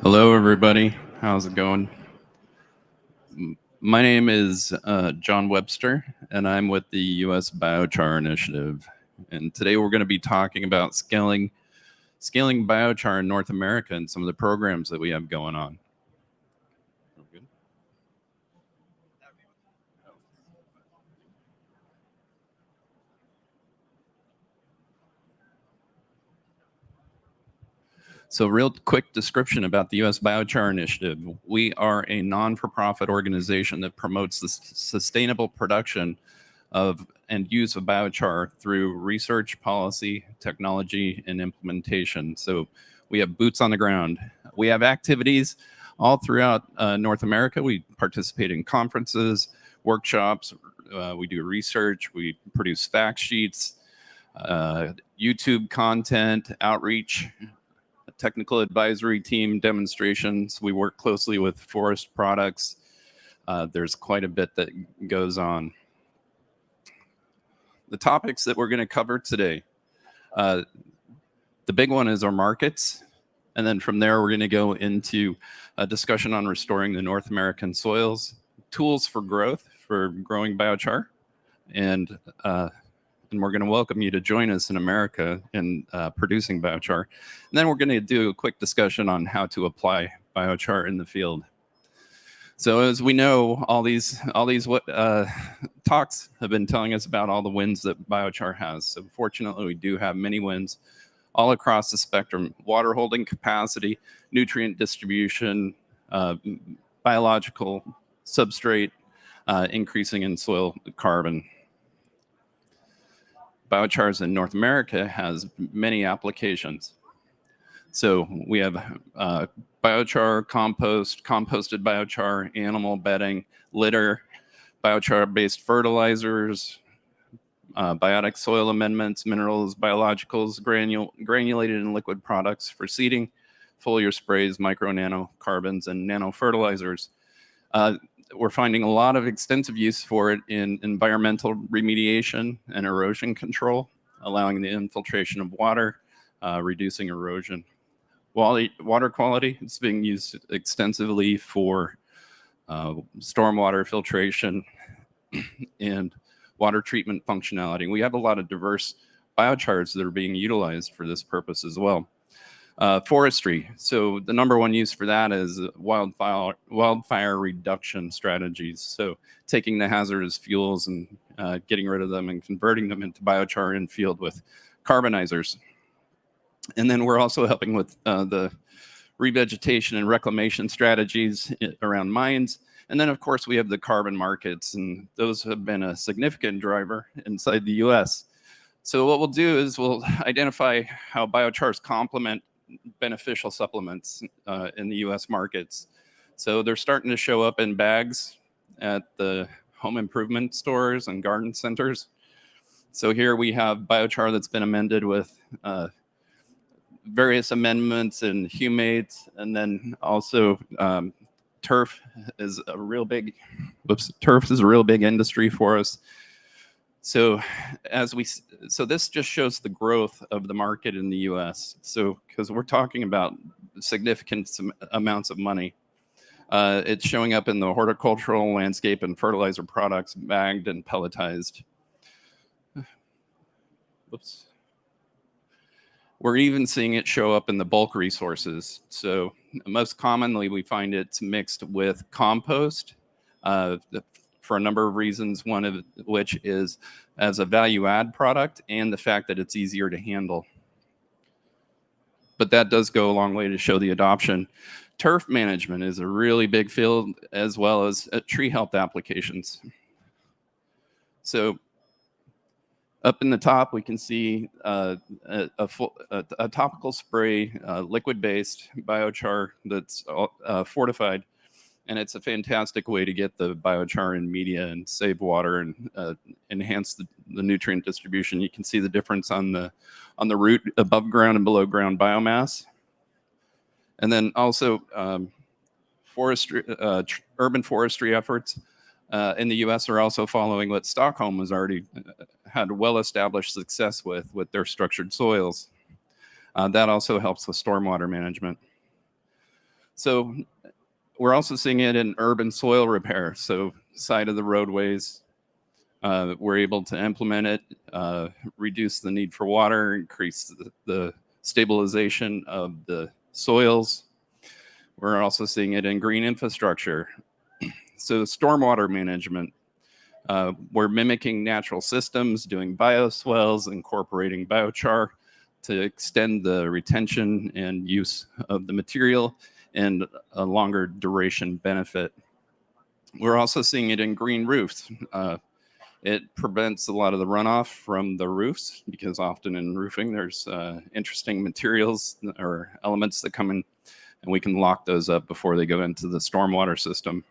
Hello, everybody. How's it going? My name is John Webster, and I'm with the US Biochar Initiative. And today we're going to be talking about scaling biochar in North America and some of the programs that we have going on. So, real quick description about the US Biochar Initiative. We are a non-for-profit organization that promotes the sustainable production of and use of biochar through research, policy, technology, and implementation. So we have boots on the ground. We have activities all throughout North America. We participate in conferences, workshops. We do research. We produce fact sheets, YouTube content, outreach, technical advisory team demonstrations. We work closely with forest products. There's quite a bit that goes on. The topics that we're going to cover today. The big one is our markets. And then from there, we're going to go into a discussion on restoring the North American soils, tools for growth for growing biochar. And we're going to welcome you to join us in America in producing biochar. And then we're going to do a quick discussion on how to apply biochar in the field. So as we know, all these talks have been telling us about all the wins that biochar has. So fortunately, we do have many wins all across the spectrum: water holding capacity, nutrient distribution, biological substrate, increasing in soil carbon. Biochars in North America has many applications. So we have biochar, compost, composted biochar, animal bedding, litter, biochar-based fertilizers, biotic soil amendments, minerals, biologicals, granulated and liquid products for seeding, foliar sprays, micro nanocarbons, and nanofertilizers. We're finding a lot of extensive use for it in environmental remediation and erosion control, allowing the infiltration of water, reducing erosion. Water quality is being used extensively for stormwater filtration and water treatment functionality. We have a lot of diverse biochars that are being utilized for this purpose as well. Forestry. So the number one use for that is wildfire reduction strategies. So taking the hazardous fuels and getting rid of them and converting them into biochar in field with carbonizers. And then we're also helping with the revegetation and reclamation strategies around mines. And then, of course, we have the carbon markets, and those have been a significant driver inside the US. So what we'll do is we'll identify how biochars complement beneficial supplements in the US markets. So they're starting to show up in bags at the home improvement stores and garden centers. So here we have biochar that's been amended with various amendments and humates, and then also turf is a real big industry for us. So this just shows the growth of the market in the US. So because we're talking about significant amounts of money, it's showing up in the horticultural landscape and fertilizer products, bagged and pelletized. Whoops. We're even seeing it show up in the bulk resources. So most commonly, we find it's mixed with compost for a number of reasons, one of which is as a value add product and the fact that it's easier to handle. But that does go a long way to show the adoption. Turf management is a really big field, as well as tree health applications. So up in the top, we can see a topical spray, liquid-based biochar that's fortified, and it's a fantastic way to get the biochar in media and save water and enhance the nutrient distribution. You can see the difference on the root, above ground and below ground biomass, and then also forestry, urban forestry efforts. In the US are also following what Stockholm has already had well-established success with their structured soils. That also helps with stormwater management. So we're also seeing it in urban soil repair. So side of the roadways, we're able to implement it, reduce the need for water, increase the stabilization of the soils. We're also seeing it in green infrastructure. So stormwater management, we're mimicking natural systems, doing bioswales, incorporating biochar to extend the retention and use of the material and a longer duration benefit. We're also seeing it in green roofs. It prevents a lot of the runoff from the roofs because often in roofing there's interesting materials or elements that come in, and we can lock those up before they go into the stormwater system.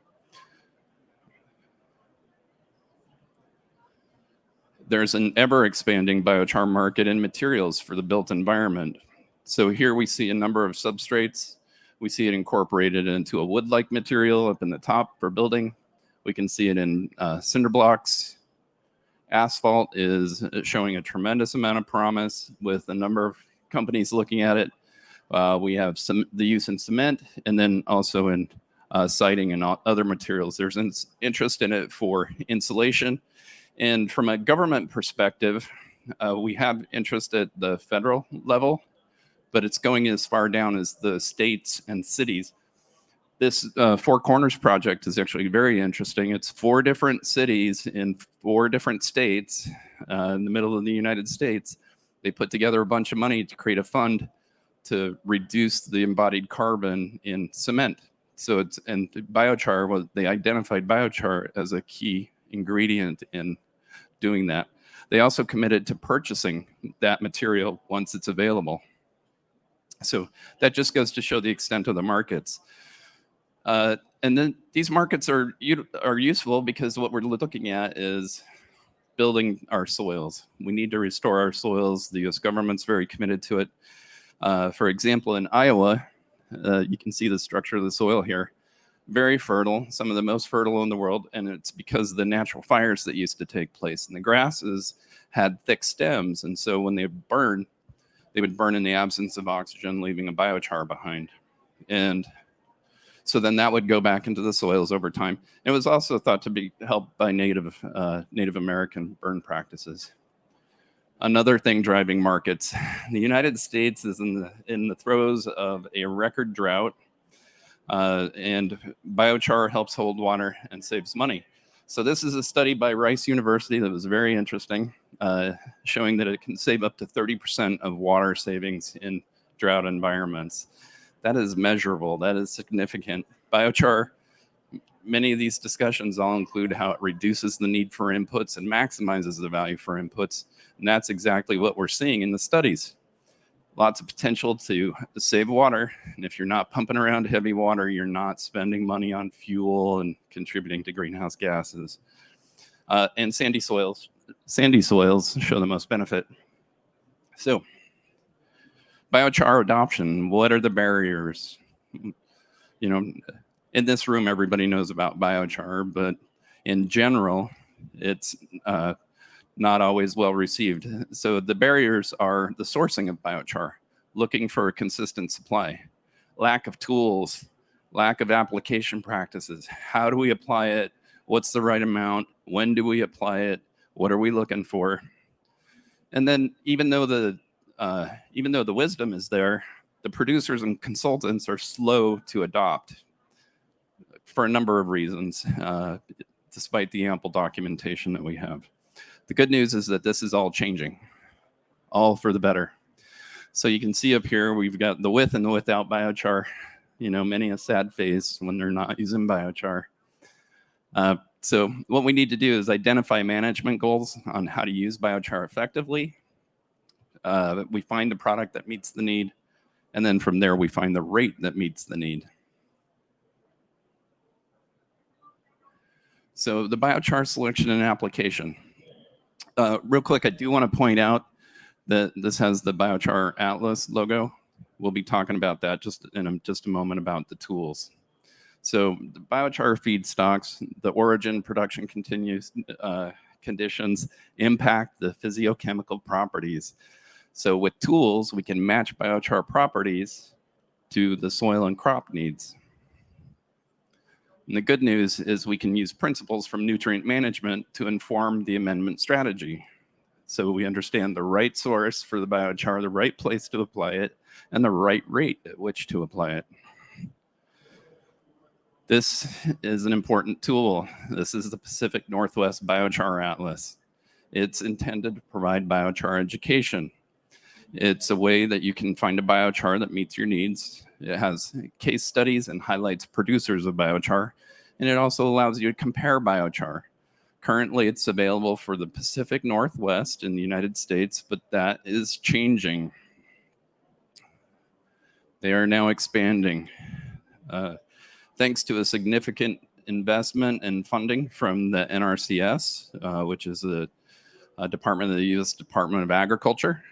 There's an ever-expanding biochar market in materials for the built environment. So here we see a number of substrates. We see it incorporated into a wood-like material up in the top for building. We can see it in cinder blocks. Asphalt is showing a tremendous amount of promise with a number of companies looking at it. We have the use in cement, and then also in siding and other materials. There's interest in it for insulation. And from a government perspective, we have interest at the federal level, but it's going as far down as the states and cities. This Four Corners project is actually very interesting. It's 4 different cities in 4 different states in the middle of the United States. They put together a bunch of money to create a fund to reduce the embodied carbon in cement. So and biochar, they identified biochar as a key ingredient in doing that. They also committed to purchasing that material once it's available. So that just goes to show the extent of the markets. And then these markets are useful because what we're looking at is building our soils. We need to restore our soils. The US government's very committed to it. For example, in Iowa, you can see the structure of the soil here. Very fertile, some of the most fertile in the world, and it's because of the natural fires that used to take place. And the grasses had thick stems, and so when they burn, they would burn in the absence of oxygen, leaving a biochar behind. And so then that would go back into the soils over time. It was also thought to be helped by Native American burn practices. Another thing driving markets, the United States is in the throes of a record drought. And biochar helps hold water and saves money. So this is a study by Rice University that was very interesting, showing that it can save up to 30% of water savings in drought environments. That is measurable. That is significant. Biochar, many of these discussions all include how it reduces the need for inputs and maximizes the value for inputs. And that's exactly what we're seeing in the studies. Lots of potential to save water. And if you're not pumping around heavy water, you're not spending money on fuel and contributing to greenhouse gases. And sandy soils show the most benefit. So biochar adoption, what are the barriers? You know, in this room, everybody knows about biochar, but in general, it's not always well received. So the barriers are the sourcing of biochar, looking for a consistent supply, lack of tools, lack of application practices. How do we apply it? What's the right amount? When do we apply it? What are we looking for? And then even though the wisdom is there, the producers and consultants are slow to adopt for a number of reasons, despite the ample documentation that we have. The good news is that this is all changing, all for the better. So you can see up here, we've got the with and the without biochar, many a sad face when they're not using biochar. So what we need to do is identify management goals on how to use biochar effectively. We find a product that meets the need, and then from there we find the rate that meets the need. So the biochar selection and application. Real quick, I do want to point out that this has the Biochar Atlas logo. We'll be talking about that in just a moment about the tools. So the biochar feedstocks, the origin, production conditions impact the physiochemical properties. So with tools, we can match biochar properties to the soil and crop needs. And the good news is we can use principles from nutrient management to inform the amendment strategy. So we understand the right source for the biochar, the right place to apply it, and the right rate at which to apply it. This is an important tool. This is the Pacific Northwest Biochar Atlas. It's intended to provide biochar education. It's a way that you can find a biochar that meets your needs. It has case studies and highlights producers of biochar, and it also allows you to compare biochar. Currently, it's available for the Pacific Northwest in the United States, but that is changing. They are now expanding. Thanks to a significant investment and funding from the NRCS, which is a department of the U.S. Department of Agriculture,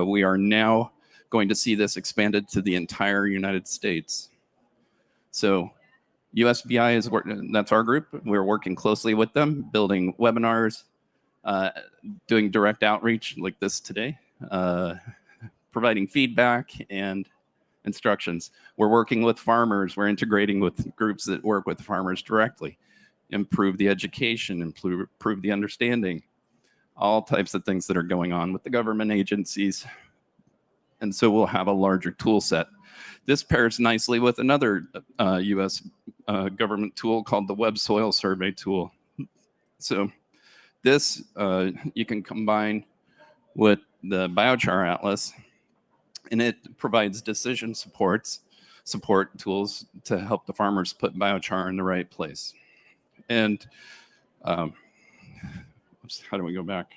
we are now going to see this expanded to the entire United States. So USBI is working, that's our group. We're working closely with them, building webinars, doing direct outreach like this today, providing feedback and instructions. We're working with farmers. We're integrating with groups that work with farmers directly, improve the education, improve the understanding, all types of things that are going on with the government agencies. And so we'll have a larger tool set. This pairs nicely with another US government tool called the Web Soil Survey tool. So this you can combine with the Biochar Atlas, and it provides decision support tools to help the farmers put biochar in the right place. And how do we go back?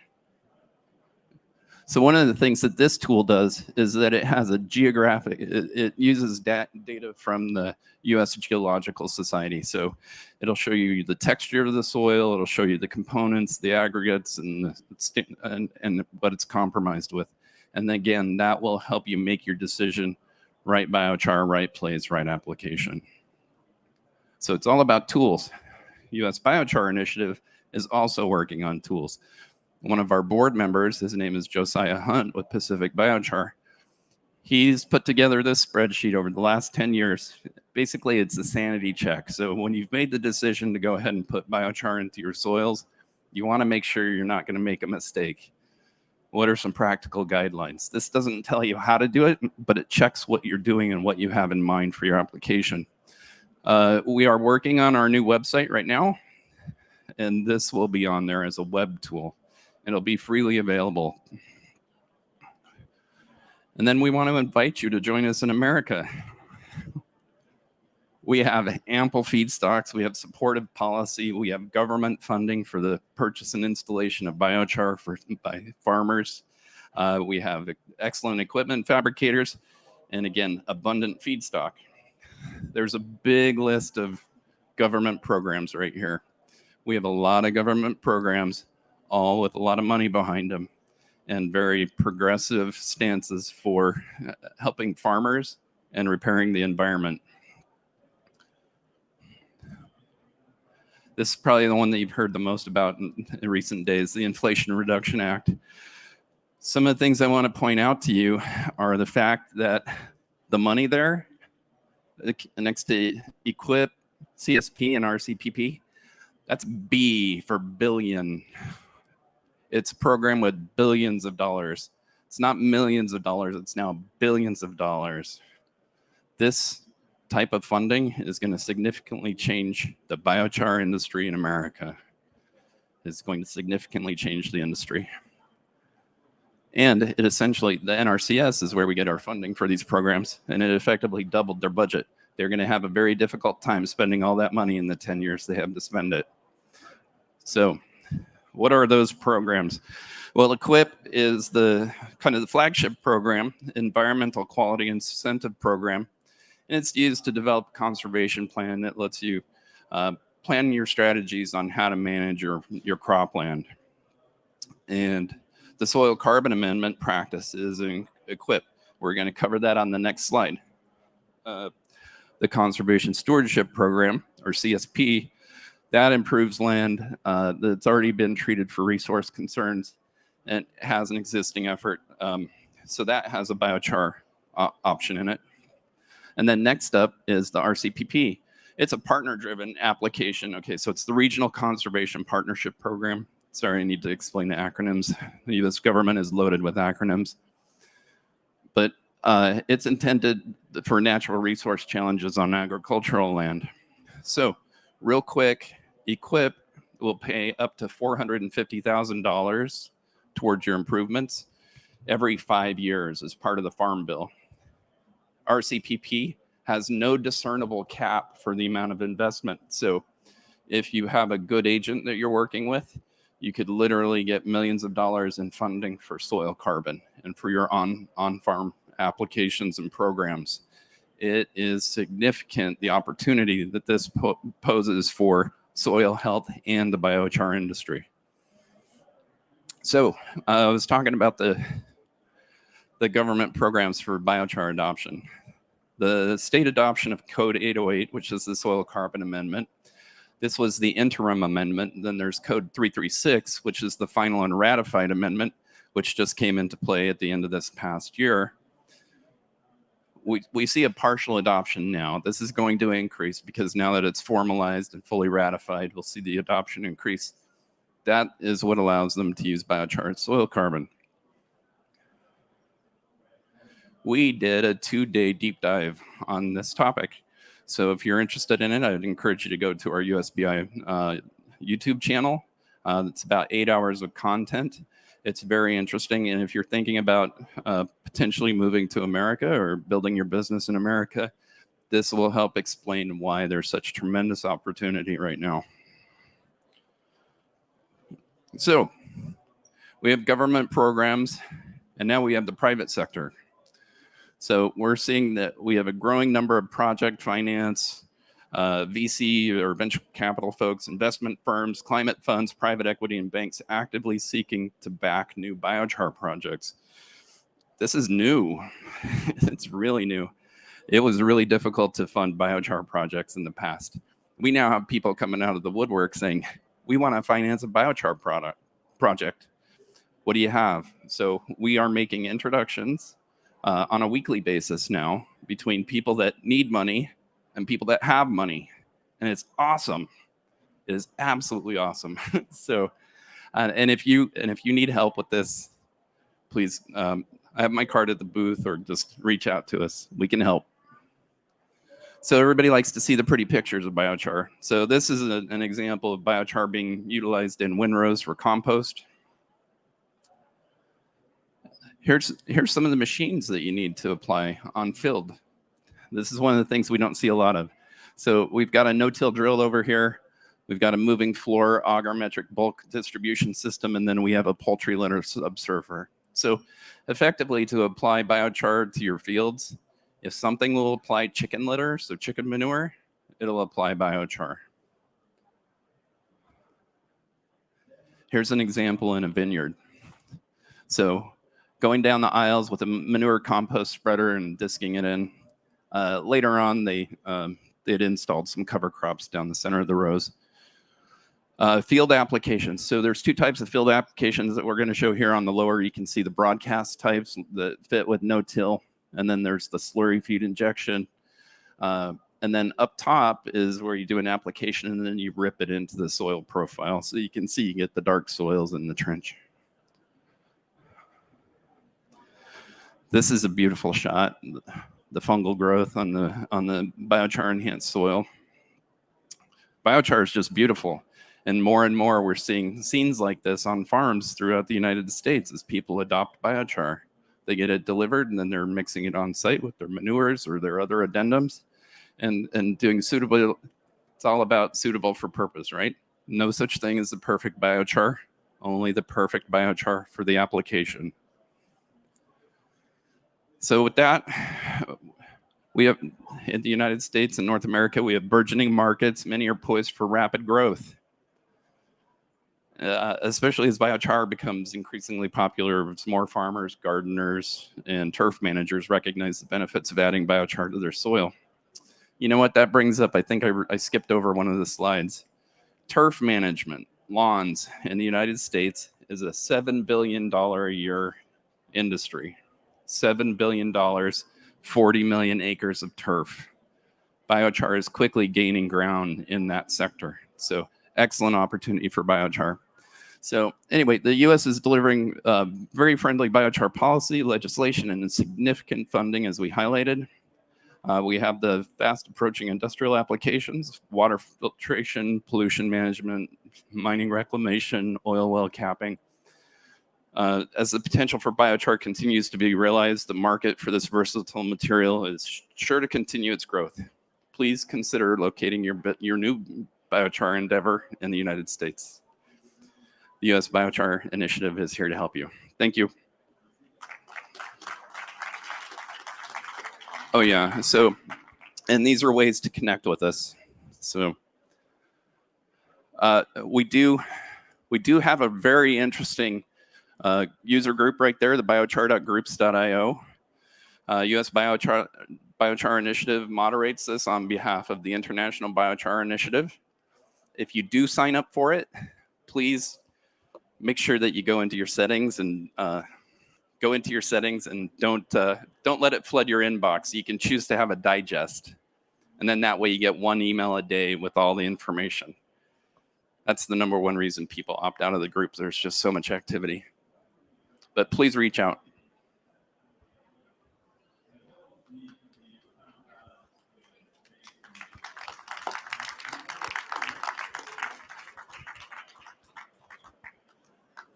So one of the things that this tool does is that it has a geographic, it uses data from the US Geological Society. So it'll show you the texture of the soil, it'll show you the components, the aggregates, and what it's compromised with. And again, that will help you make your decision, right biochar, right place, right application. So it's all about tools. US Biochar Initiative is also working on tools. One of our board members, his name is Josiah Hunt with Pacific Biochar. He's put together this spreadsheet over the last 10 years. Basically, it's a sanity check. So when you've made the decision to go ahead and put biochar into your soils, you want to make sure you're not going to make a mistake. What are some practical guidelines? This doesn't tell you how to do it, but it checks what you're doing and what you have in mind for your application. We are working on our new website right now, and this will be on there as a web tool. It'll be freely available. And then we want to invite you to join us in America. We have ample feedstocks, we have supportive policy, we have government funding for the purchase and installation of biochar by farmers. We have excellent equipment fabricators, and again, abundant feedstock. There's a big list of government programs right here. We have a lot of government programs, all with a lot of money behind them, and very progressive stances for helping farmers and repairing the environment. This is probably the one that you've heard the most about in recent days, the Inflation Reduction Act. Some of the things I want to point out to you are the fact that the money there, next to equip, CSP, and RCPP, that's B for billion. It's a program with billions of dollars. It's not millions of dollars, it's now billions of dollars. This type of funding is going to significantly change the biochar industry in America. It's going to significantly change the industry. And it essentially, the NRCS is where we get our funding for these programs, and it effectively doubled their budget. They're going to have a very difficult time spending all that money in the 10 years they have to spend it. So what are those programs? Well, EQUIP is the kind of the flagship program, environmental quality incentive program. And it's used to develop a conservation plan that lets you plan your strategies on how to manage your cropland. And the soil carbon amendment practice is in EQUIP. We're going to cover that on the next slide. The conservation stewardship program, or CSP, that improves land that's already been treated for resource concerns and has an existing effort. So that has a biochar option in it. And then next up is the RCPP. It's a partner-driven application. Okay, so it's the Regional Conservation Partnership Program. Sorry, I need to explain the acronyms. The U.S. government is loaded with acronyms. But it's intended for natural resource challenges on agricultural land. So real quick, EQIP will pay up to $450,000 towards your improvements every 5 years as part of the Farm Bill. RCPP has no discernible cap for the amount of investment. So if you have a good agent that you're working with, you could literally get millions of dollars in funding for soil carbon and for your on-farm applications and programs. It is significant, the opportunity that this poses for soil health and the biochar industry. So I was talking about the government programs for biochar adoption. The state adoption of Code 808, which is the Soil Carbon Amendment. This was the interim amendment. Then there's Code 336, which is the final and ratified amendment, which just came into play at the end of this past year. We see a partial adoption now. This is going to increase because now that it's formalized and fully ratified, we'll see the adoption increase. That is what allows them to use biochar soil carbon. We did a 2-day deep dive on this topic. So if you're interested in it, I'd encourage you to go to our USBI YouTube channel. It's about 8 hours of content. It's very interesting. And if you're thinking about potentially moving to America or building your business in America, this will help explain why there's such tremendous opportunity right now. So we have government programs, and now we have the private sector. So we're seeing that we have a growing number of project finance, VC or venture capital folks, investment firms, climate funds, private equity, and banks actively seeking to back new biochar projects. This is new. It's really new. It was really difficult to fund biochar projects in the past. We now have people coming out of the woodwork saying, we want to finance a biochar project. What do you have? So we are making introductions on a weekly basis now between people that need money and people that have money, and it's awesome. It is absolutely awesome. So, and if you need help with this, please, I have my card at the booth, or just reach out to us. We can help. So everybody likes to see the pretty pictures of biochar. So this is an example of biochar being utilized in windrows for compost. Here's some of the machines that you need to apply on field. This is one of the things we don't see a lot of. So we've got a no-till drill over here. We've got a moving floor agrometric bulk distribution system, and then we have a poultry litter subsurfer. So effectively, to apply biochar to your fields, if something will apply chicken litter, so chicken manure, it'll apply biochar. Here's an example in a vineyard. So going down the aisles with a manure compost spreader and disking it in. Later on, they'd installed some cover crops down the center of the rows. Field applications. So there's two types of field applications that we're going to show here. On the lower, you can see the broadcast types that fit with no-till. And then there's the slurry feed injection. And then up top is where you do an application and then you rip it into the soil profile. So you can see you get the dark soils in the trench. This is a beautiful shot, the fungal growth on the biochar enhanced soil. Biochar is just beautiful. And more we're seeing scenes like this on farms throughout the United States as people adopt biochar. They get it delivered and then they're mixing it on site with their manures or their other addendums and doing suitable. It's all about suitable for purpose, right? No such thing as the perfect biochar, only the perfect biochar for the application. So with that, we have in the United States and North America, we have burgeoning markets. Many are poised for rapid growth, especially as biochar becomes increasingly popular. As more farmers, gardeners, and turf managers recognize the benefits of adding biochar to their soil. You know what that brings up? I think I skipped over one of the slides. Turf management, lawns in the United States is a $7 billion a year industry. $7 billion 40 million acres of turf. Biochar is quickly gaining ground in that sector. So excellent opportunity for biochar. So anyway, the U.S. is delivering very friendly biochar policy, legislation, and significant funding, as we highlighted. We have the fast approaching industrial applications, water filtration, pollution management, mining reclamation, oil well capping. As the potential for biochar continues to be realized, the market for this versatile material is sure to continue its growth. Please consider locating your new biochar endeavor in the United States. The U.S. Biochar Initiative is here to help you. Thank you. Oh yeah, so, and these are ways to connect with us. So we do have a very interesting user group right there, the biochar.groups.io. U.S. Biochar Initiative moderates this on behalf of the International Biochar Initiative. If you do sign up for it, please make sure that you go into your settings and don't let it flood your inbox. You can choose to have a digest, and then that way you get one email a day with all the information. That's the number one reason people opt out of the group. There's just so much activity. But please reach out.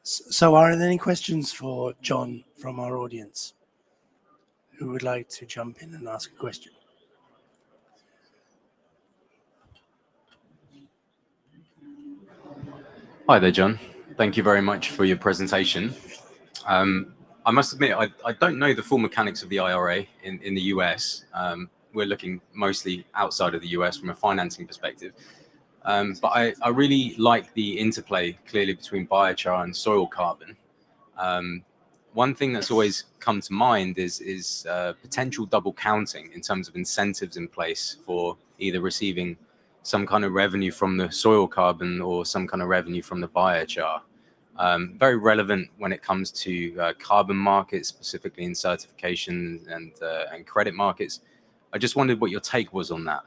So are there any questions for John from our audience who would like to jump in and ask a question? Hi there, John. Thank you very much for your presentation. I must admit, I don't know the full mechanics of the IRA in the US. We're looking mostly outside of the US from a financing perspective. But I really like the interplay clearly between biochar and soil carbon. One thing that's always come to mind is potential double counting in terms of incentives in place for either receiving some kind of revenue from the soil carbon or some kind of revenue from the biochar. Very relevant when it comes to carbon markets, specifically in certification and credit markets. I just wondered what your take was on that.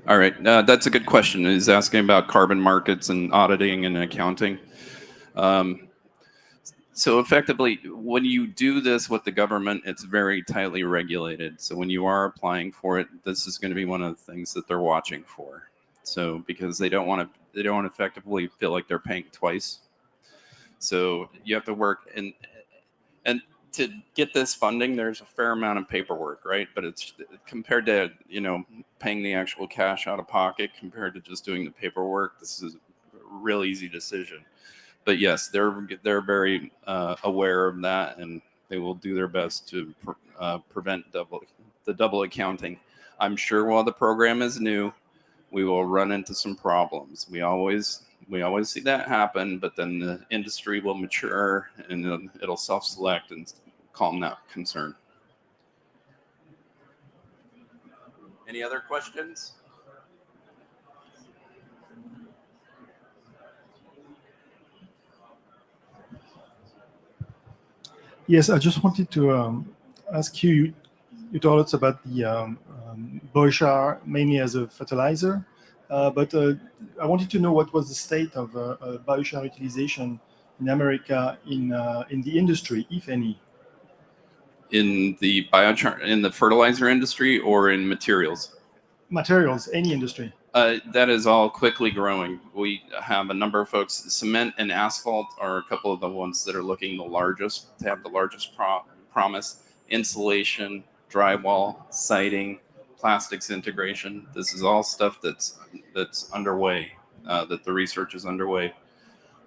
All right, that's a good question. He's asking about carbon markets and auditing and accounting. So effectively, when you do this with the government, it's very tightly regulated. So when you are applying for it, this is going to be one of the things that they're watching for. So because they don't want to effectively feel like they're paying twice. So you have to work and to get this funding, there's a fair amount of paperwork, right? But it's compared to, paying the actual cash out of pocket compared to just doing the paperwork. This is a real easy decision. But yes, they're very aware of that, and they will do their best to prevent the double accounting. I'm sure while the program is new, we will run into some problems. We always see that happen, but then the industry will mature and it'll self-select and calm that concern. Any other questions? Yes, I just wanted to ask you, you told us about the Biochar mainly as a fertilizer, but I wanted to know what was the state of biochar utilization in America in the industry, if any. In the biochar, in the fertilizer industry or in materials? Materials, any industry. That is all quickly growing. We have a number of folks. Cement and asphalt are a couple of the ones that are looking the largest, to have the largest promise. Insulation, drywall, siding, plastics integration. This is all stuff that's underway, that the research is underway,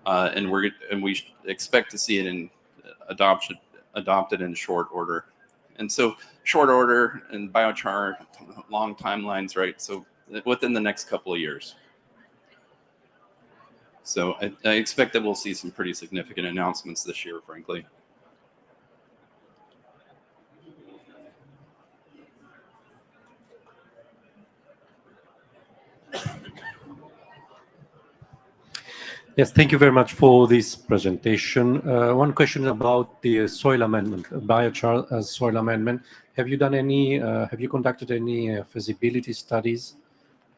and we expect to see it adopted in short order. And so short order and biochar, long timelines, right? So within the next couple of years. So I expect that we'll see some pretty significant announcements this year, frankly. Yes, thank you very much for this presentation. One question about the soil amendment, biochar as soil amendment. Have you done any, have you conducted any feasibility studies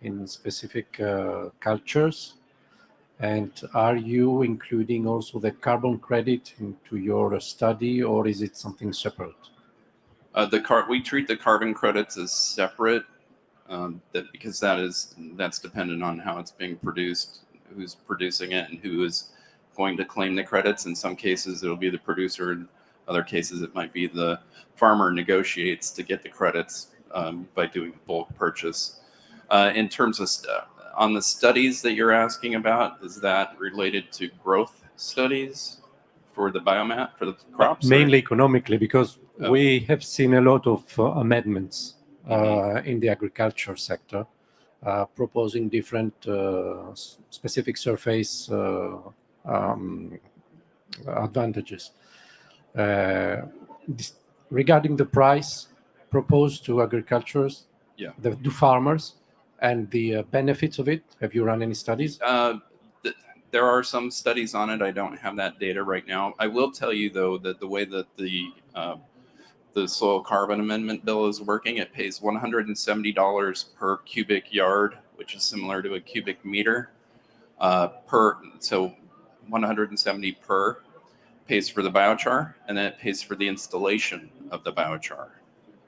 in specific cultures? And are you including also the carbon credit into your study, or is it something separate? We treat the carbon credits as separate, because that's dependent on how it's being produced, who's producing it, and who is going to claim the credits. In some cases, it'll be the producer. In other cases, it might be the farmer negotiates to get the credits by doing bulk purchase. In terms of on the studies that you're asking about, is that related to growth studies for the biomass, for the crops? Mainly economically, because Oh. we have seen a lot of amendments in the agriculture sector, proposing different specific surface advantages. Regarding the price proposed to agriculturists, Yeah. to farmers, and the benefits of it, have you run any studies? There are some studies on it. I don't have that data right now. I will tell you, though, that the way that the soil carbon amendment bill is working, it pays $170 per cubic yard, which is similar to a cubic meter so 170 per pays for the biochar, and then it pays for the installation of the biochar.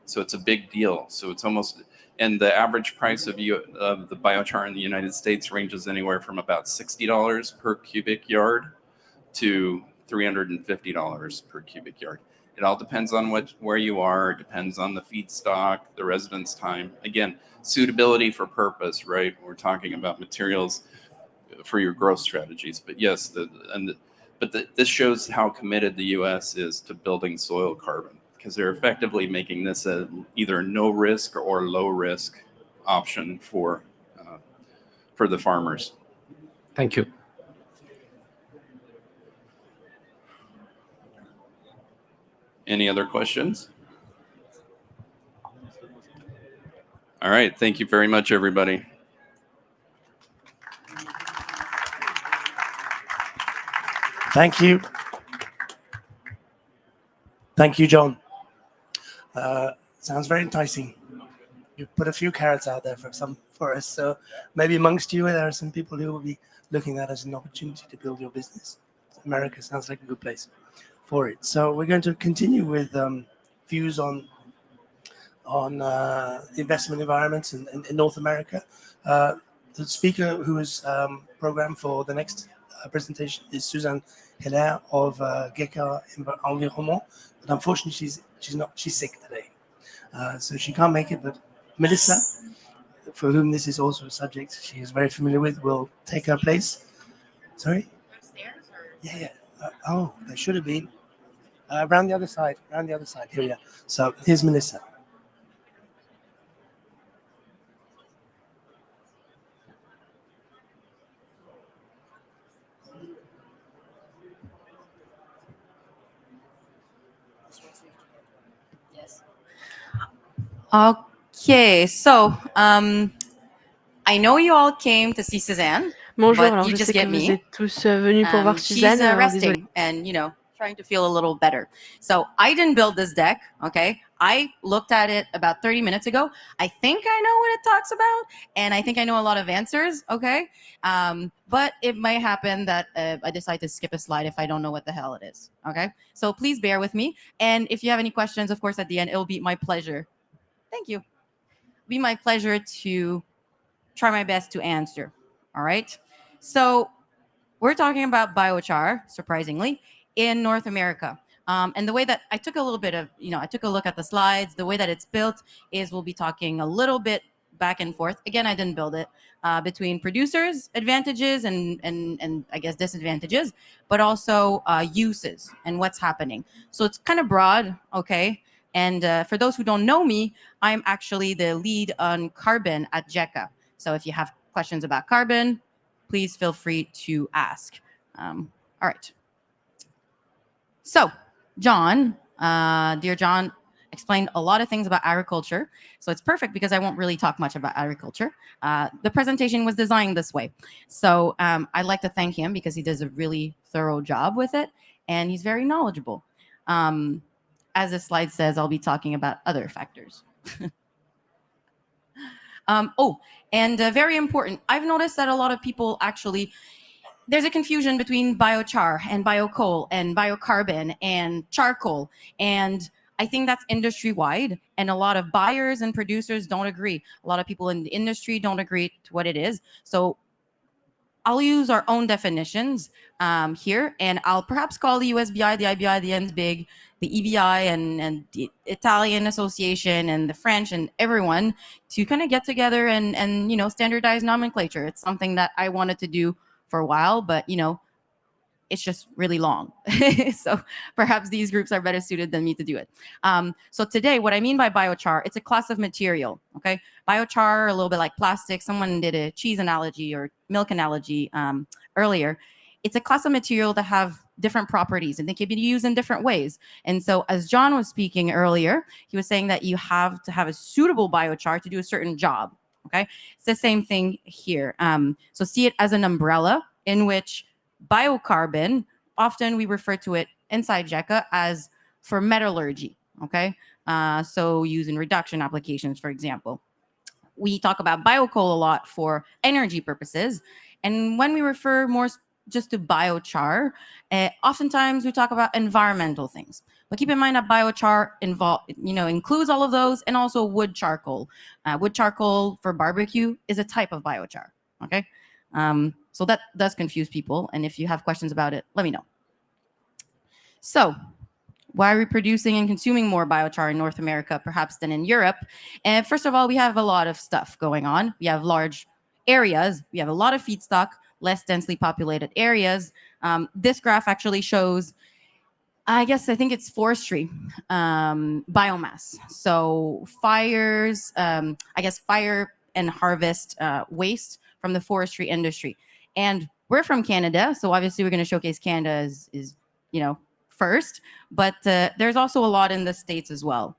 So it's a big deal. So it's almost, and the average price of the biochar in the United States ranges anywhere from about $60 per cubic yard to $350 per cubic yard. It all depends on where you are. It depends on the feedstock, the residence time. Again, suitability for purpose, right? We're talking about materials for your growth strategies. But yes, this shows how committed the U.S. is to building soil carbon, because they're effectively making this either no risk or low risk option for the farmers. Thank you. Any other questions? All right. Thank you very much, everybody. Thank you. Thank you, John. Sounds very enticing. You put a few carrots out there for us. So maybe amongst you, there are some people who will be looking at it as an opportunity to build your business. America sounds like a good place for it. So we're going to continue with views on the investment environments in North America. The speaker who is programmed for the next presentation is Suzanne ALLAIRE of GECA Environnement, but unfortunately she's sick today, so she can't make it. But Melissa, for whom this is also a subject she is very familiar with, will take her place. Sorry? Upstairs or? Yeah. Oh, there should have been. Around the other side. Here we are. So here's Melissa. Yes. Okay, so I know you all came to see Suzanne. Bonjour, But alors you je just sais que get vous me. êtes tous venus pour voir Suzanne, She's alors désolé. resting and, trying to feel a little better. So I didn't build this deck, okay? I looked at it about 30 minutes ago. I think I know what it talks about, and I think I know a lot of answers, okay? But it might happen that I decide to skip a slide if I don't know what the hell it is, okay? So please bear with me. And if you have any questions, of course, at the end, it'll be my pleasure. Thank you. It'll be my pleasure to try my best to answer, all right? So we're talking about biochar, surprisingly, in North America. And the way that I took a little bit of, I took a look at the slides. The way that it's built is we'll be talking a little bit back and forth. Again, I didn't build it between producers' advantages and I guess disadvantages, but also uses and what's happening. So it's kind of broad, okay? And for those who don't know me, I'm actually the lead on carbon at GECA. So if you have questions about carbon, please feel free to ask. All right. So, John, dear John, explained a lot of things about agriculture. So it's perfect because I won't really talk much about agriculture. The presentation was designed this way. So I'd like to thank him because he does a really thorough job with it, and he's very knowledgeable. As the slide says, I'll be talking about other factors. Very important, I've noticed that a lot of people actually, there's a confusion between biochar and biocoal and biocarbon and charcoal. And I think that's industry-wide, and a lot of buyers and producers don't agree. A lot of people in the industry don't agree to what it is. So I'll use our own definitions here, and I'll perhaps call the USBI, the IBI, the NSBIG, the EBI, and the Italian Association, and the French, and everyone to kind of get together and standardize nomenclature. It's something that I wanted to do for a while, but it's just really long. So perhaps these groups are better suited than me to do it. So today, what I mean by biochar, it's a class of material, okay? Biochar, a little bit like plastic. Someone did a cheese analogy or milk analogy earlier. It's a class of material that have different properties, and they can be used in different ways. And so as John was speaking earlier, he was saying that you have to have a suitable biochar to do a certain job, okay? It's the same thing here. So see it as an umbrella in which biocarbon, often we refer to it inside GECA as for metallurgy, okay? So using reduction applications, for example. We talk about biocoal a lot for energy purposes. And when we refer more just to biochar, oftentimes we talk about environmental things. But keep in mind that biochar includes all of those, and also wood charcoal. Wood charcoal for barbecue is a type of biochar, okay? So that does confuse people. And if you have questions about it, let me know. So why are we producing and consuming more biochar in North America, perhaps, than in Europe? And first of all, we have a lot of stuff going on. We have large areas. We have a lot of feedstock, less densely populated areas. This graph actually shows, I think it's forestry biomass. So fires, fire and harvest waste from the forestry industry. And we're from Canada, so obviously we're going to showcase Canada as first, but there's also a lot in the States as well.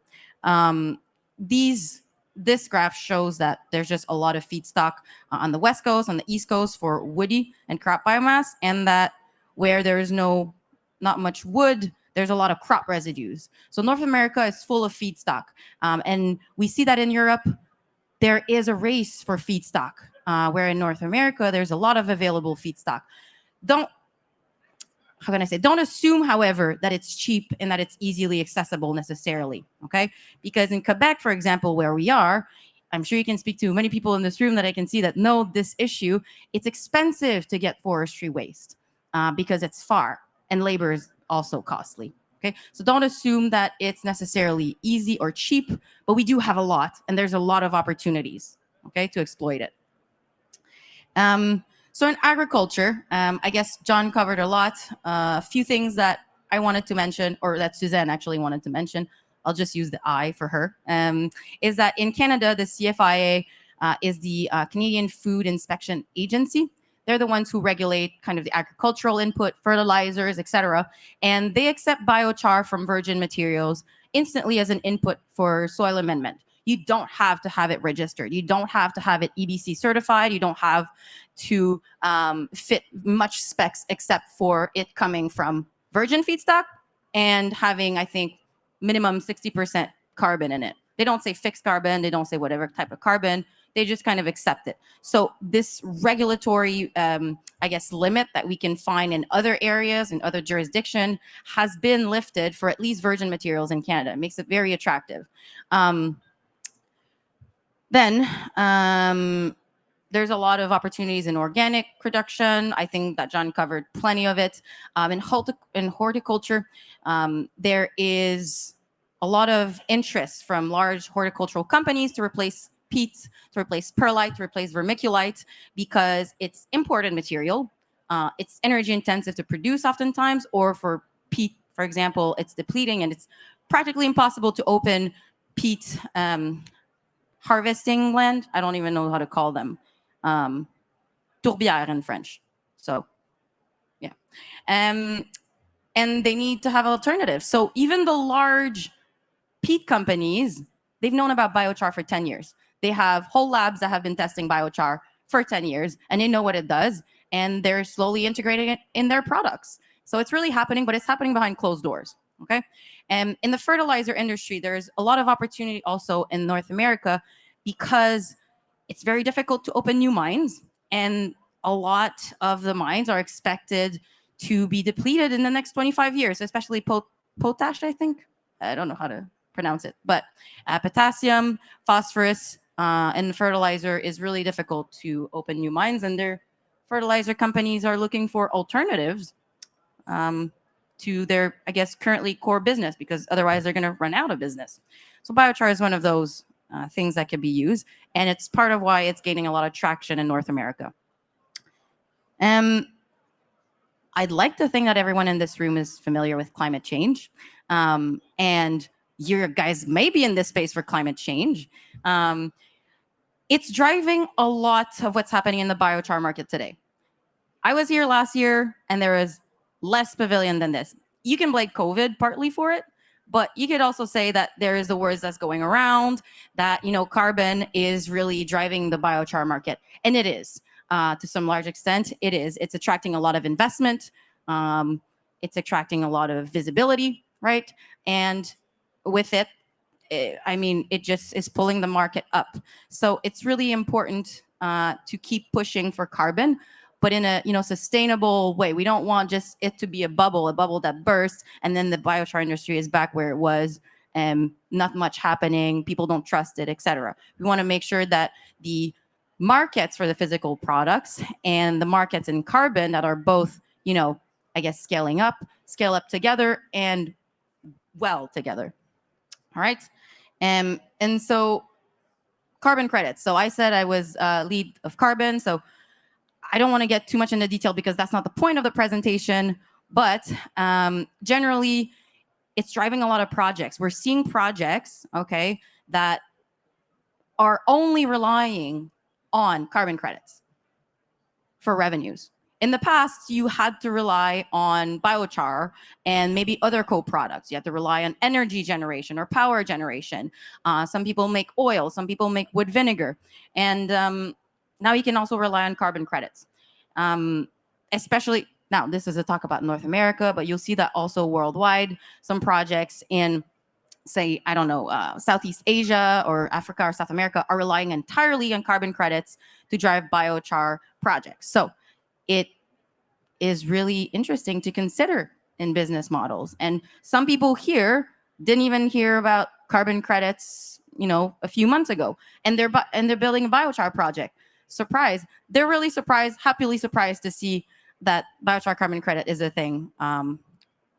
This graph shows that there's just a lot of feedstock on the West Coast, on the East Coast for woody and crop biomass, and that where there is not much wood, there's a lot of crop residues. So North America is full of feedstock. And we see that in Europe, there is a race for feedstock, where in North America, there's a lot of available feedstock. Don't assume, however, that it's cheap and that it's easily accessible necessarily, okay? Because in Quebec, for example, where we are, I'm sure you can speak to many people in this room that I can see that know this issue. It's expensive to get forestry waste because it's far, and labor is also costly, okay? So don't assume that it's necessarily easy or cheap, but we do have a lot, and there's a lot of opportunities, okay, to exploit it. So in agriculture, I guess John covered a lot. A few things that I wanted to mention, or that Suzanne actually wanted to mention, I'll just use the I for her, is that in Canada, the CFIA is the Canadian Food Inspection Agency. They're the ones who regulate kind of the agricultural input, fertilizers, etc. And they accept biochar from virgin materials instantly as an input for soil amendment. You don't have to have it registered. You don't have to have it EBC certified. You don't have to fit much specs except for it coming from virgin feedstock and having, I think, minimum 60% carbon in it. They don't say fixed carbon. They don't say whatever type of carbon. They just kind of accept it. So this regulatory, limit that we can find in other areas, in other jurisdiction, has been lifted for at least virgin materials in Canada. It makes it very attractive. Then there's a lot of opportunities in organic production. I think that John covered plenty of it. In horticulture, there is a lot of interest from large horticultural companies to replace peat, to replace perlite, to replace vermiculite, because it's imported material. It's energy intensive to produce oftentimes, or for peat, for example, it's depleting, and it's practically impossible to open peat harvesting land. I don't even know how to call them. Tourbière in French. So, yeah. And they need to have alternatives. So even the large peat companies, they've known about biochar for 10 years. They have whole labs that have been testing biochar for 10 years, and they know what it does, and they're slowly integrating it in their products. So it's really happening, but it's happening behind closed doors, okay? And in the fertilizer industry, there's a lot of opportunity also in North America because it's very difficult to open new mines, and a lot of the mines are expected to be depleted in the next 25 years, especially potash, I think. I don't know how to pronounce it, but potassium, phosphorus, and fertilizer is really difficult to open new mines, and their fertilizer companies are looking for alternatives to their, I guess, currently core business, because otherwise they're going to run out of business. So biochar is one of those things that can be used, and it's part of why it's gaining a lot of traction in North America. I'd like to think that everyone in this room is familiar with climate change, and you guys may be in this space for climate change. It's driving a lot of what's happening in the biochar market today. I was here last year, and there was less pavilion than this. You can blame COVID partly for it, but you could also say that there is the words that's going around that, you know, carbon is really driving the biochar market, and it is. To some large extent, it is. It's attracting a lot of investment. It's attracting a lot of visibility, right? And with it, I mean, it just is pulling the market up. So it's really important to keep pushing for carbon, but in a, you know, sustainable way. We don't want just it to be a bubble that bursts, and then the biochar industry is back where it was, not much happening, people don't trust it, etc. We want to make sure that the markets for the physical products and the markets in carbon that are both, you know, I guess scale up together and well together. All right. And so carbon credits. So I said I was lead of carbon. So I don't want to get too much into detail because that's not the point of the presentation. But generally, it's driving a lot of projects. We're seeing projects, okay, that are only relying on carbon credits for revenues. In the past, you had to rely on biochar and maybe other co-products. You had to rely on energy generation or power generation. Some people make oil, some people make wood vinegar. And now you can also rely on carbon credits. Especially, now this is a talk about North America, but you'll see that also worldwide. Some projects in, say, I don't know, Southeast Asia or Africa or South America are relying entirely on carbon credits to drive biochar projects. So it is really interesting to consider in business models. And some people here didn't even hear about carbon credits, you know, a few months ago, and they're building a biochar project. Surprise! They're really surprised, happily surprised to see that biochar carbon credit is a thing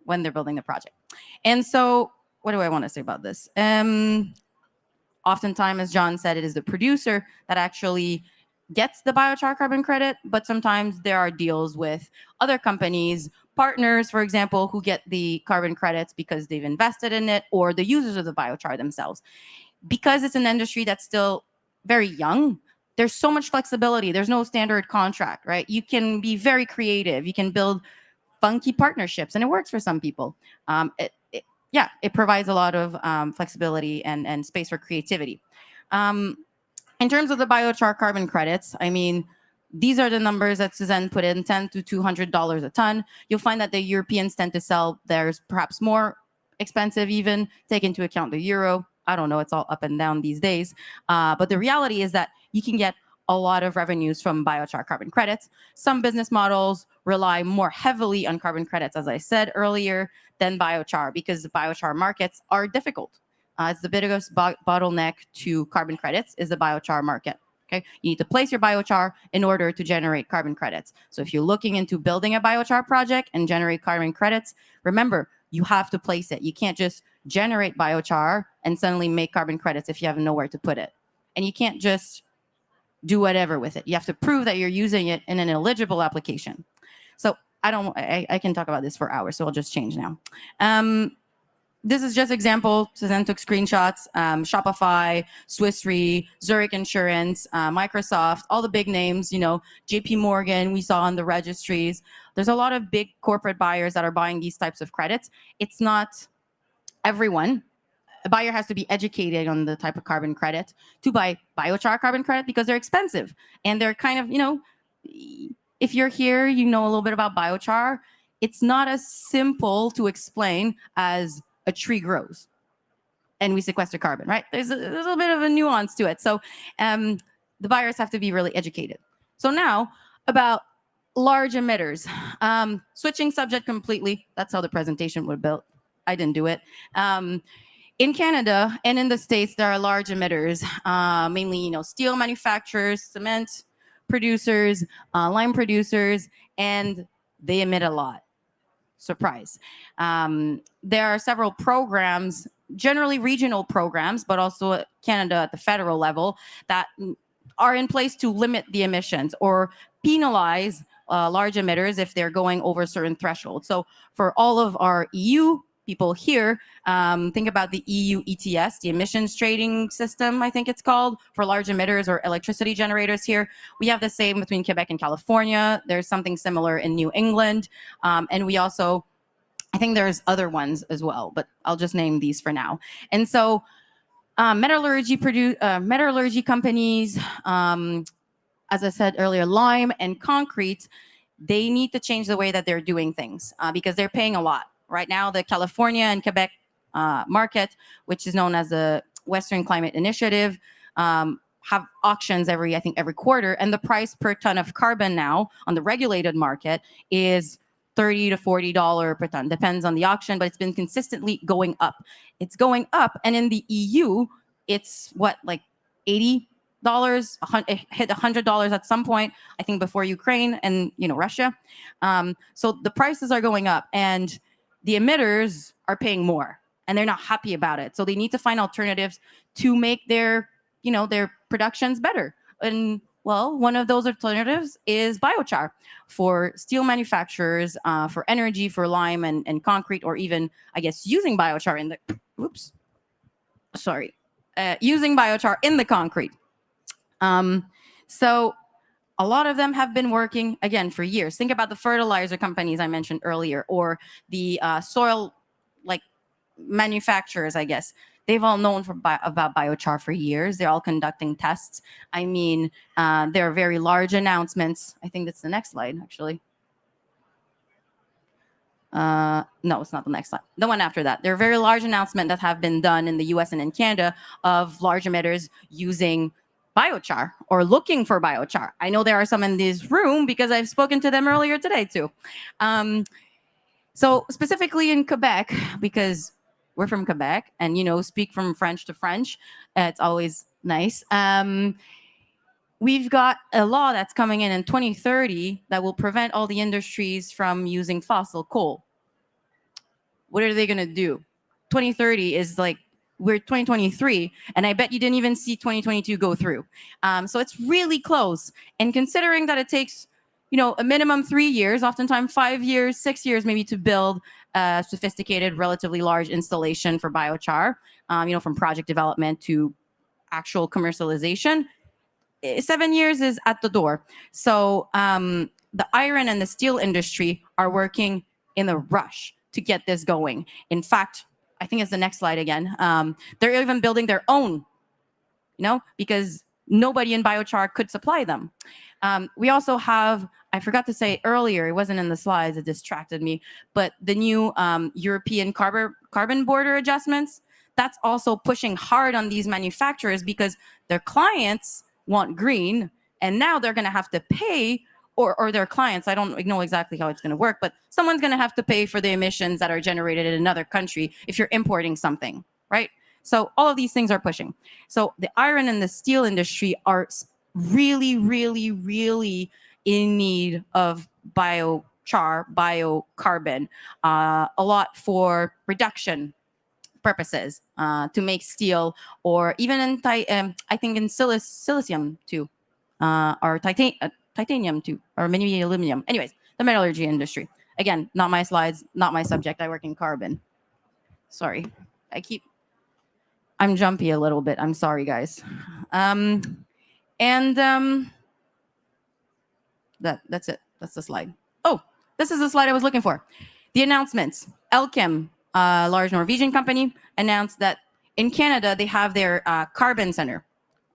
when they're building the project. And so, what do I want to say about this? Oftentimes, as John said, it is the producer that actually gets the biochar carbon credit, but sometimes there are deals with other companies, partners, for example, who get the carbon credits because they've invested in it, or the users of the biochar themselves. Because it's an industry that's still very young, there's so much flexibility. There's no standard contract, right? You can be very creative. You can build funky partnerships, and it works for some people. It provides a lot of flexibility and space for creativity. In terms of the biochar carbon credits, I mean, these are the numbers that Suzanne put in, $10 to $200 a ton. You'll find that the Europeans tend to sell theirs perhaps more expensive even, take into account the euro. I don't know, it's all up and down these days. But the reality is that you can get a lot of revenues from biochar carbon credits. Some business models rely more heavily on carbon credits, as I said earlier, than biochar, because the biochar markets are difficult. It's the biggest bottleneck to carbon credits is the biochar market. Okay, you need to place your biochar in order to generate carbon credits. So if you're looking into building a biochar project and generate carbon credits, remember, you have to place it. You can't just generate biochar and suddenly make carbon credits if you have nowhere to put it. And you can't just do whatever with it. You have to prove that you're using it in an eligible application. So I can talk about this for hours, so I'll just change now. This is just example. Suzanne took screenshots. Shopify, Swiss Re, Zurich Insurance, Microsoft, all the big names, you know, JP Morgan, we saw on the registries. There's a lot of big corporate buyers that are buying these types of credits. It's not everyone. a buyer has to be educated on the type of carbon credit to buy biochar carbon credit because they're expensive. And they're kind of, if you're here, you know a little bit about biochar. It's not as simple to explain as a tree grows and we sequester carbon, right? There's a little bit of a nuance to it. So the buyers have to be really educated. So now about large emitters. Switching subject completely. That's how the presentation was built. I didn't do it. In Canada and in the States, there are large emitters, mainly, steel manufacturers, cement producers, lime producers, and they emit a lot. Surprise. There are several programs, generally regional programs, but also Canada at the federal level, that are in place to limit the emissions or penalize large emitters if they're going over a certain threshold. So for all of our EU people here, think about the EU ETS, the emissions trading system, I think it's called, for large emitters or electricity generators here. We have the same between Quebec and California. There's something similar in New England. And we also, I think there's other ones as well, but I'll just name these for now. And so metallurgy companies, as I said earlier, lime and concrete, they need to change the way that they're doing things because they're paying a lot. Right now, the California and Quebec market, which is known as the Western Climate Initiative, have auctions every quarter, and the price per ton of carbon now on the regulated market is $30 to $40 per ton. Depends on the auction, but it's been consistently going up. It's going up, and in the EU, it's like $80. It hit $100 at some point, I think, before Ukraine and Russia. So the prices are going up, and the emitters are paying more, and they're not happy about it. So they need to find alternatives to make their productions better. And well, one of those alternatives is biochar for steel manufacturers, for energy, for lime and concrete, or even, I guess, using biochar in the using biochar in the concrete. So a lot of them have been working, again, for years. Think about the fertilizer companies I mentioned earlier, or the soil manufacturers, I guess. They've all known about biochar for years. They're all conducting tests. I mean, there are very large announcements. I think that's the next slide, actually. No, it's not the next slide. The one after that. There are very large announcements that have been done in the US and in Canada of large emitters using biochar or looking for biochar. I know there are some in this room because I've spoken to them earlier today too. So specifically in Quebec, because we're from Quebec and, speak from French to French, it's always nice. We've got a law that's coming in 2030 that will prevent all the industries from using fossil coal. What are they going to do? 2030 is we're 2023, and I bet you didn't even see 2022 go through. So it's really close. And considering that it takes, a minimum 3 years, oftentimes 5 years, 6 years maybe, to build a sophisticated, relatively large installation for biochar, from project development to actual commercialization, 7 years is at the door. So the iron and the steel industry are working in a rush to get this going. In fact, I think it's the next slide again. They're even building their own, because nobody in biochar could supply them. We also have, I forgot to say earlier, it wasn't in the slides, it distracted me, but the new European carbon border adjustments, that's also pushing hard on these manufacturers because their clients want green, and now they're going to have to pay, or their clients, I don't know exactly how it's going to work, but someone's going to have to pay for the emissions that are generated in another country if you're importing something, right? So all of these things are pushing. So the iron and the steel industry are really, really, really in need of biochar, biocarbon, a lot for reduction purposes, to make steel, or even in I think in silicium too, or titanium too, or maybe aluminum. Anyways, the metallurgy industry. Again, not my slides, not my subject. I work in carbon. Sorry, I'm jumpy a little bit. I'm sorry, guys. That's it. That's the slide. Oh, this is the slide I was looking for. The announcements. Elkem, a large Norwegian company, announced that in Canada, they have their carbon center.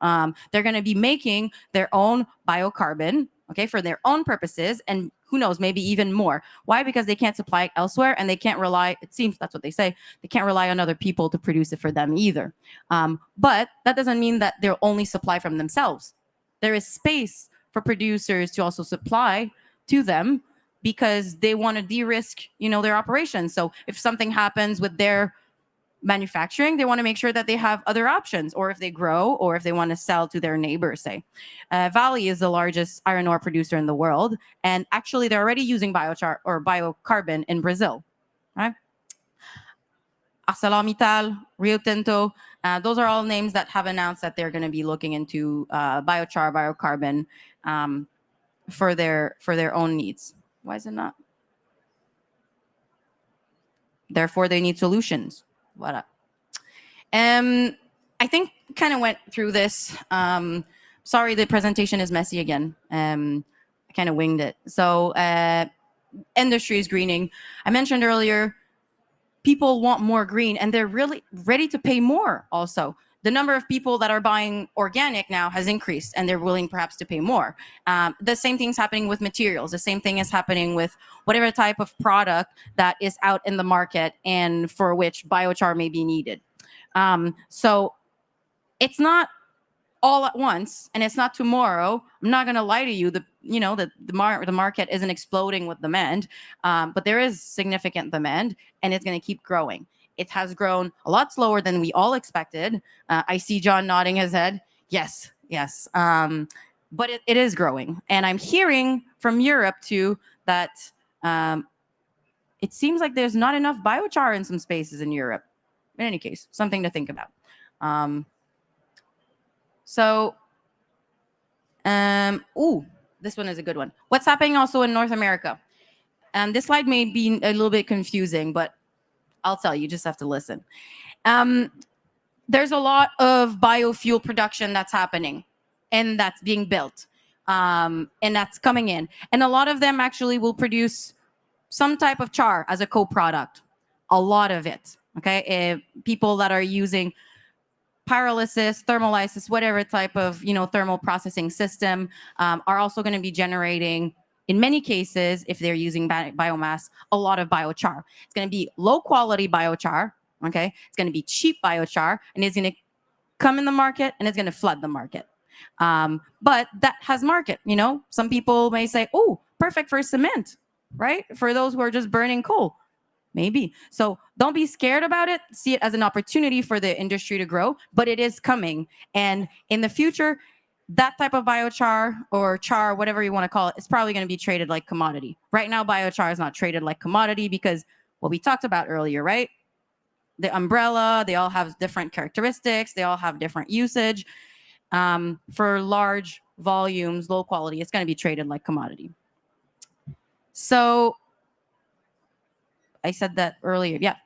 They're going to be making their own biocarbon, okay, for their own purposes, and who knows, maybe even more. Why? Because they can't supply it elsewhere, and they can't rely, it seems that's what they say, they can't rely on other people to produce it for them either. But that doesn't mean that they'll only supply from themselves. There is space for producers to also supply to them because they want to de-risk, their operations. So if something happens with their manufacturing, they want to make sure that they have other options, or if they grow, or if they want to sell to their neighbors, say. Vale is the largest iron ore producer in the world, and actually they're already using biochar or biocarbon in Brazil, right? ArcelorMittal, Rio Tinto, those are all names that have announced that they're going to be looking into biochar, biocarbon for their own needs. Why is it not? Therefore, they need solutions. Voilà. I think kind of went through this. Sorry, the presentation is messy again. I kind of winged it. So industry is greening. I mentioned earlier, people want more green, and they're really ready to pay more also. The number of people that are buying organic now has increased, and they're willing perhaps to pay more. The same thing's happening with materials. The same thing is happening with whatever type of product that is out in the market and for which biochar may be needed. So it's not all at once, and it's not tomorrow. I'm not going to lie to you. The market isn't exploding with demand, but there is significant demand, and it's going to keep growing. It has grown a lot slower than we all expected. I see John nodding his head. Yes. But it is growing. And I'm hearing from Europe, too, that it seems like there's not enough biochar in some spaces in Europe. In any case, something to think about. This one is a good one. What's happening also in North America? This slide may be a little bit confusing, but I'll tell you, just have to listen. There's a lot of biofuel production that's happening, and that's being built, and that's coming in. And a lot of them actually will produce some type of char as a co-product. A lot of it, okay? People that are using pyrolysis, thermolysis, whatever type of thermal processing system are also going to be generating, in many cases, if they're using biomass, a lot of biochar. It's going to be low quality biochar, okay? It's going to be cheap biochar, and it's going to come in the market, and it's going to flood the market. But that has market, Some people may say, oh, perfect for cement, right? For those who are just burning coal. Maybe. So don't be scared about it. See it as an opportunity for the industry to grow, but it is coming. And in the future, that type of biochar or char, whatever you want to call it, is probably going to be traded like commodity. Right now, biochar is not traded like commodity because what we talked about earlier, right? The umbrella, they all have different characteristics. They all have different usage. For large volumes, low quality, it's going to be traded like commodity. So I said that earlier. Yeah.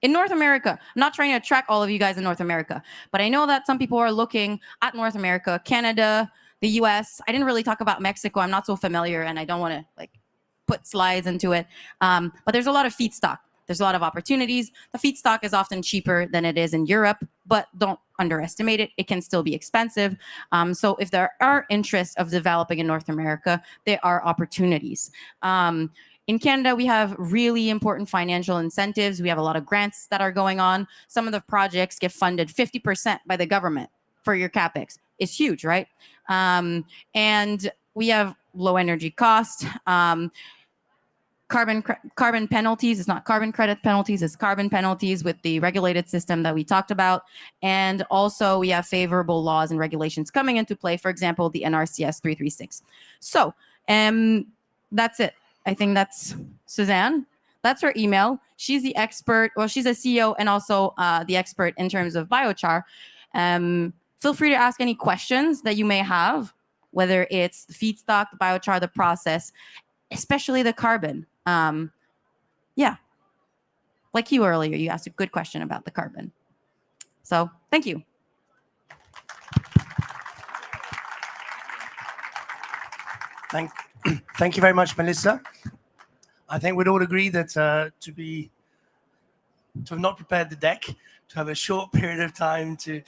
In North America, I'm not trying to attract all of you guys in North America, but I know that some people are looking at North America, Canada, the US. I didn't really talk about Mexico. I'm not so familiar, and I don't want to put slides into it. But there's a lot of feedstock. There's a lot of opportunities. The feedstock is often cheaper than it is in Europe, but don't underestimate it. It can still be expensive. So if there are interests of developing in North America, there are opportunities. In Canada, we have really important financial incentives. We have a lot of grants that are going on. Some of the projects get funded 50% by the government for your CapEx. It's huge, right? And we have low energy cost. Carbon penalties. It's not carbon credit penalties. It's carbon penalties with the regulated system that we talked about. And also we have favorable laws and regulations coming into play. For example, the NRCS 336. So that's it. I think that's Suzanne. That's her email. She's the expert. Well, she's a CEO and also the expert in terms of biochar. Feel free to ask any questions that you may have, whether it's the feedstock, the biochar, the process, especially the carbon. Yeah. Like you earlier, you asked a good question about the carbon. So thank you. Thank you very much, Melissa. I think we'd all agree that to be to have not prepared the deck, to have a short period of time to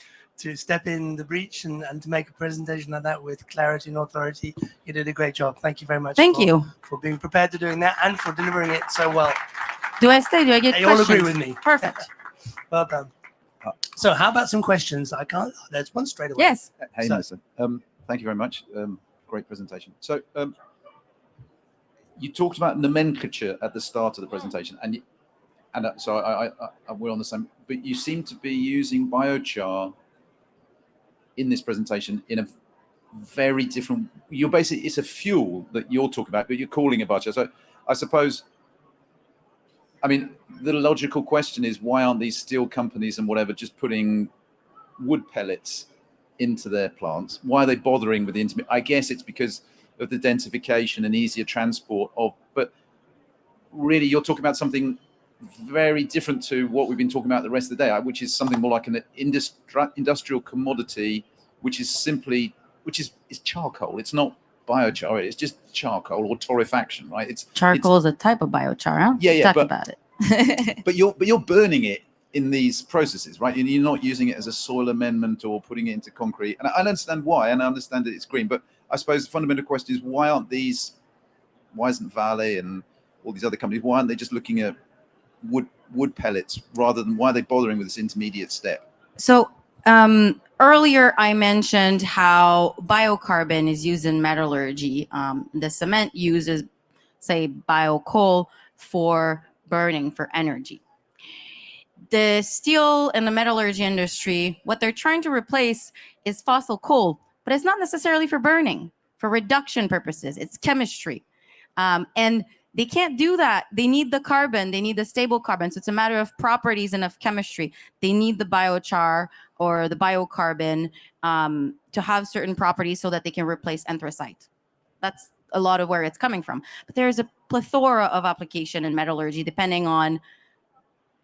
step in the breach and to make a presentation like that with clarity and authority. You did a great job. Thank you very much. Thank you. For being prepared to doing that and for delivering it so well. Do I stay? Do I get They questions? all agree with me. Perfect. Well done. So how about some questions? There's one straight away. Yes. Hey, So- Melissa. Thank you very much. Great presentation. So you talked about nomenclature at the start of the presentation, and so we're on the same. But you seem to be using biochar in this presentation in a very different. You're basically, it's a fuel that you're talking about, but you're calling it biochar. So I suppose, I mean, the logical question is, why aren't these steel companies and whatever just putting wood pellets into their plants? Why are they bothering with the intermediate? I guess it's because of the densification and easier transport of, but really you're talking about something very different to what we've been talking about the rest of the day, which is something more like an industrial commodity, which is charcoal. It's not biochar, it's just charcoal or torrefaction, right? Charcoal is a type of biochar, huh? Yeah, Talk but- about it. but you're burning it in these processes, right? You're not using it as a soil amendment or putting it into concrete. And I understand why, and I understand that it's green, but I suppose the fundamental question is, why isn't Vale and all these other companies, why aren't they just looking at wood pellets rather than, why are they bothering with this intermediate step? So earlier I mentioned how biocarbon is used in metallurgy. The cement uses, say, biocoal for burning, for energy. The steel and the metallurgy industry, what they're trying to replace is fossil coal, but it's not necessarily for burning, for reduction purposes. It's chemistry. And they can't do that. They need the carbon. They need the stable carbon. So it's a matter of properties and of chemistry. They need the biochar or the biocarbon to have certain properties so that they can replace anthracite. That's a lot of where it's coming from. But there's a plethora of application in metallurgy depending on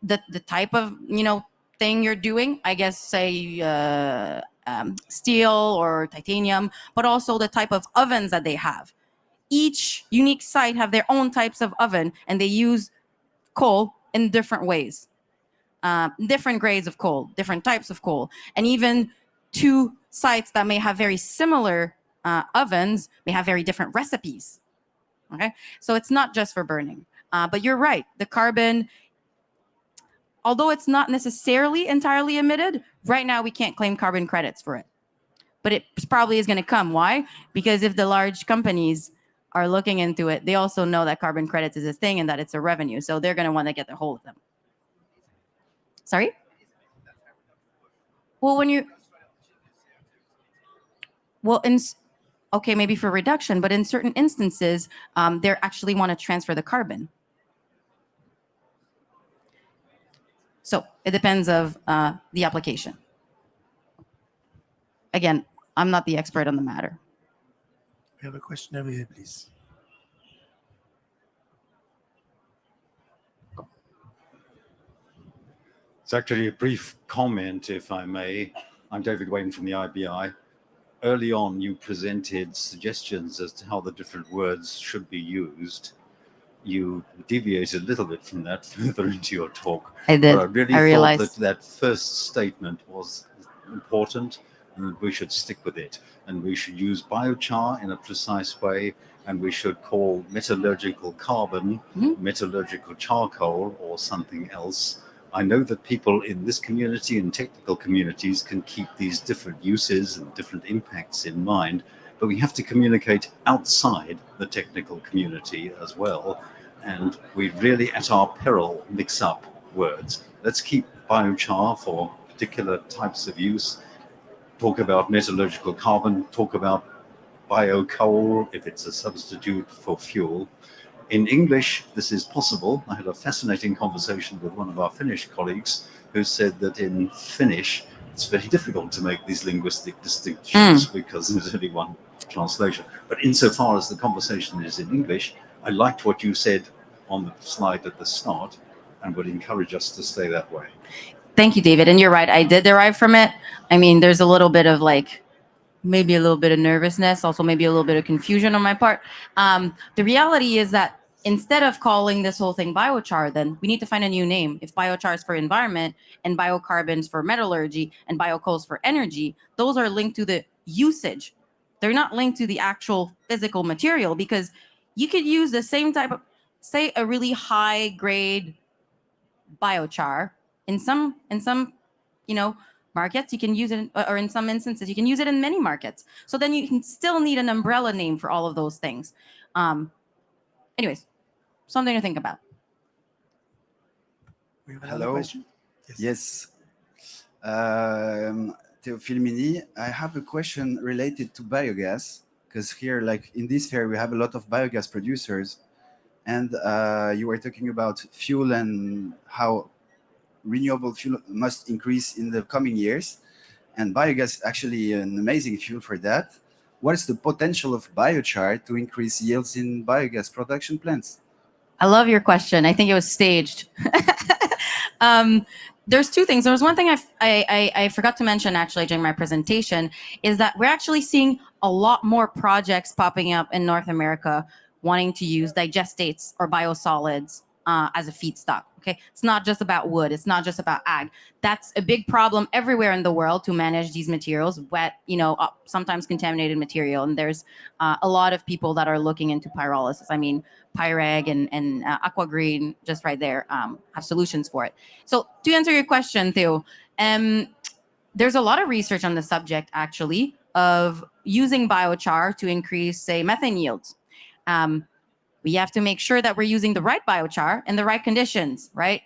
the type of thing you're doing. I guess, say steel or titanium, but also the type of ovens that they have. Each unique site have their own types of oven, and they use coal in different ways, different grades of coal, different types of coal, and even two sites that may have very similar ovens may have very different recipes. Okay, so it's not just for burning, but you're right. The carbon, although it's not necessarily entirely emitted, right now we can't claim carbon credits for it. But it probably is going to come. Why? Because if the large companies are looking into it, they also know that carbon credits is a thing and that it's a revenue. So they're going to want to get their hold of them. Sorry? Well, okay, maybe for reduction, but in certain instances, they actually want to transfer the carbon. So it depends of the application. Again, I'm not the expert on the matter. We have a question over here, please. It's actually a brief comment, if I may. I'm David Wayne from the IBI. Early on, you presented suggestions as to how the different words should be used. You deviated a little bit from that further into your talk. I did. But I really thought that first statement was important, and we should stick with it. And we should use biochar in a precise way, and we should call metallurgical carbon metallurgical charcoal or something else. I know that people in this community and technical communities can keep these different uses and different impacts in mind, but we have to communicate outside the technical community as well. And we really, at our peril, mix up words. Let's keep biochar for particular types of use, talk about metallurgical carbon, talk about biocoal if it's a substitute for fuel. In English, this is possible. I had a fascinating conversation with one of our Finnish colleagues who said that in Finnish, it's very difficult to make these linguistic distinctions because there's only one translation. But insofar as the conversation is in English, I liked what you said on the slide at the start and would encourage us to stay that way. Thank you, David. And you're right. I did derive from it. I mean, there's a little bit of maybe a little bit of nervousness, also maybe a little bit of confusion on my part. The reality is that instead of calling this whole thing biochar, then we need to find a new name. If biochar is for environment and biocarbons for metallurgy and biocoals for energy, those are linked to the usage. They're not linked to the actual physical material, because you could use the same type of, say, a really high grade biochar in some markets. You can use it, or in some instances you can use it in many markets. So then you can still need an umbrella name for all of those things. Anyways, something to think about. We have another Hello. question. Yes. Teofilmini, I have a question related to biogas, because here, like in this fair, we have a lot of biogas producers, and you were talking about fuel and how renewable fuel must increase in the coming years, and biogas is actually an amazing fuel for that. What is the potential of biochar to increase yields in biogas production plants? I love your question. I think it was staged. There's two things. There was one thing I forgot to mention actually during my presentation, is that we're actually seeing a lot more projects popping up in North America wanting to use digestates or biosolids as a feedstock. Okay, it's not just about wood. It's not just about ag. That's a big problem everywhere in the world to manage these materials, wet, sometimes contaminated material. And there's a lot of people that are looking into pyrolysis. I mean, Pyreg and Aquagreen, just right there, have solutions for it. So to answer your question, Theo, there's a lot of research on the subject, actually, of using biochar to increase, say, methane yields. We have to make sure that we're using the right biochar in the right conditions, right?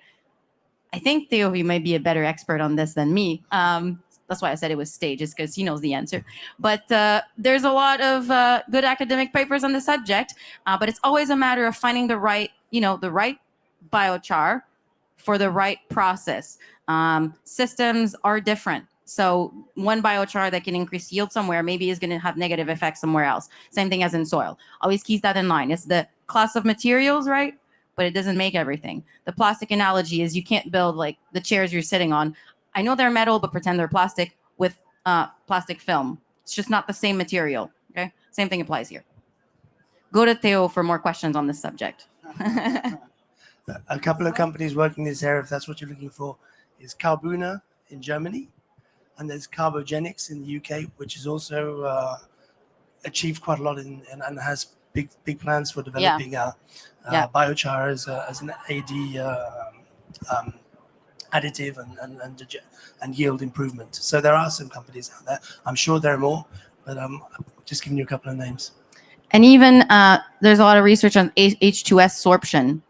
I think Theo, you might be a better expert on this than me. That's why I said it was staged, is because he knows the answer. But there's a lot of good academic papers on the subject, but it's always a matter of finding the right biochar for the right process. Systems are different. So one biochar that can increase yield somewhere maybe is going to have negative effects somewhere else. Same thing as in soil. Always keep that in mind. It's the class of materials, right? But it doesn't make everything. The plastic analogy is you can't build like the chairs you're sitting on. I know they're metal, but pretend they're plastic with plastic film. It's just not the same material, okay? Same thing applies here. Go to Theo for more questions on this subject. A couple of companies working in this area, if that's what you're looking for, is Carbuna in Germany, and there's Carbogenics in the UK, which has also achieved quite a lot and has big plans for developing biochar as an AD additive and yield improvement. So there are some companies out there. I'm sure there are more, but I'm just giving you a couple of names. And even there's a lot of research on H2S sorption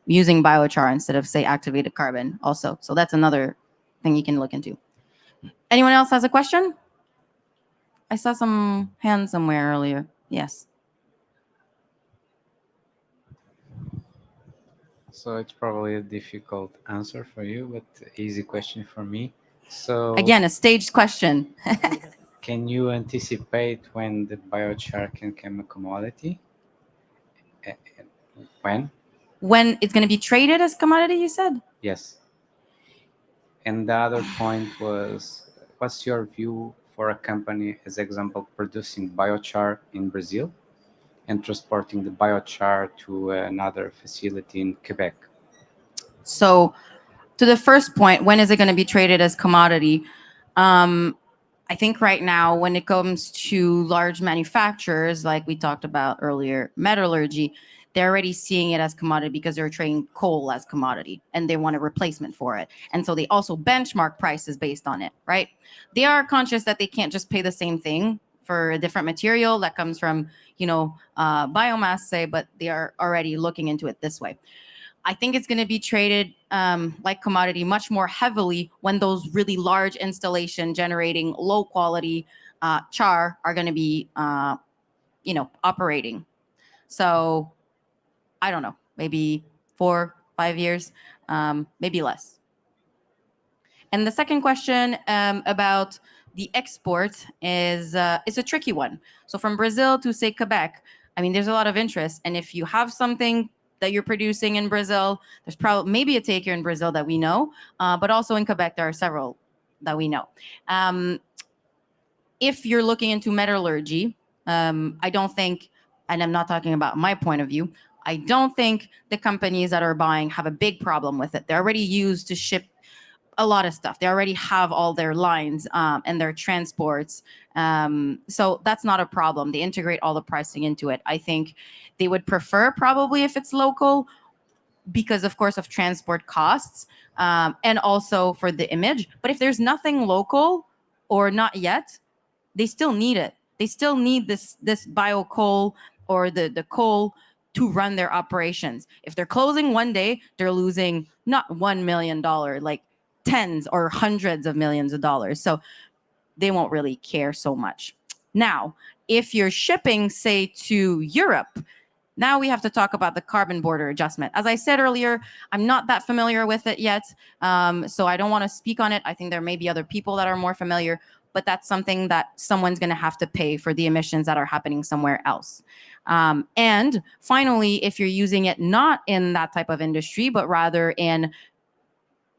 using biochar instead of, say, activated carbon also. So that's another thing you can look into. Anyone else has a question? I saw some hands somewhere earlier. Yes. So it's probably a difficult answer for you, but easy question for me. So again, a staged question. Can you anticipate when the biochar can become a commodity? When? When it's going to be traded as commodity, you said? Yes. And the other point was, what's your view for a company, as example, producing biochar in Brazil and transporting the biochar to another facility in Quebec? So to the first point, when is it going to be traded as commodity? I think right now, when it comes to large manufacturers, like we talked about earlier, metallurgy, they're already seeing it as commodity because they're trading coal as commodity and they want a replacement for it. And so they also benchmark prices based on it, right? They are conscious that they can't just pay the same thing for a different material that comes from, biomass, say, but they are already looking into it this way. I think it's going to be traded like commodity much more heavily when those really large installation generating low quality char are going to be, operating. So I don't know, maybe 4-5 years, maybe less. And the second question about the export is it's a tricky one. So from Brazil to, say, Quebec, I mean, there's a lot of interest. And if you have something that you're producing in Brazil, there's probably maybe a taker in Brazil that we know, but also in Quebec, there are several that we know. If you're looking into metallurgy, I don't think, and I'm not talking about my point of view, I don't think the companies that are buying have a big problem with it. They're already used to ship a lot of stuff. They already have all their lines and their transports. So that's not a problem. They integrate all the pricing into it. I think they would prefer probably if it's local because, of course, of transport costs and also for the image. But if there's nothing local or not yet, they still need it. They still need this bio coal or the coal to run their operations. If they're closing one day, they're losing not $1 million, like tens or hundreds of millions of dollars. So they won't really care so much. Now, if you're shipping, say, to Europe, now we have to talk about the carbon border adjustment. As I said earlier, I'm not that familiar with it yet, so I don't want to speak on it. I think there may be other people that are more familiar, but that's something that someone's going to have to pay for the emissions that are happening somewhere else. And finally, if you're using it not in that type of industry, but rather in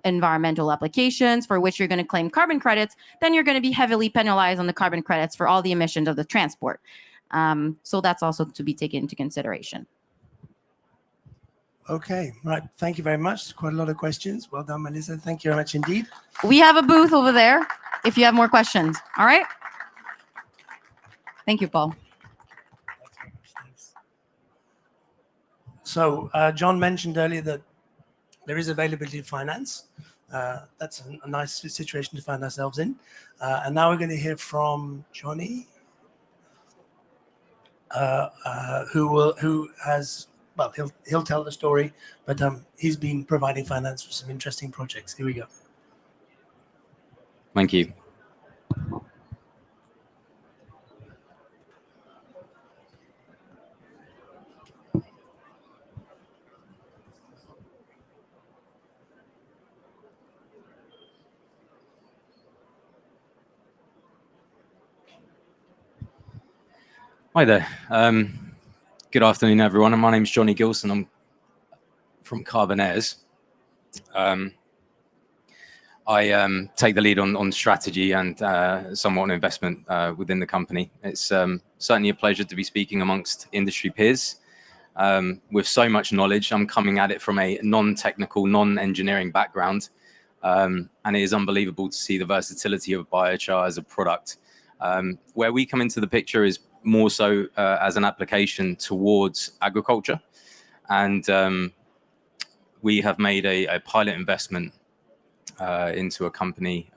environmental applications for which you're going to claim carbon credits, then you're going to be heavily penalized on the carbon credits for all the emissions of the transport. So that's also to be taken into consideration. Okay, right. Thank you very much. Quite a lot of questions. Well done, Melissa. Thank you very much indeed. We have a booth over there if you have more questions. All right. Thank you, Paul. Thanks. So John mentioned earlier that there is availability of finance. That's a nice situation to find ourselves in. And now we're going to hear from Johnny, who has, well, he'll tell the story, but he's been providing finance for some interesting projects. Here we go. Thank you. Hi there. Good afternoon, everyone. My name's Johnny GILSON. I'm from Carbonaires. I take the lead on strategy and somewhat on investment within the company. It's certainly a pleasure to be speaking amongst industry peers with so much knowledge. I'm coming at it from a non-technical, non-engineering background, and it is unbelievable to see the versatility of biochar as a product. Where we come into the picture is more so as an application towards agriculture, and we have made a pilot investment into a company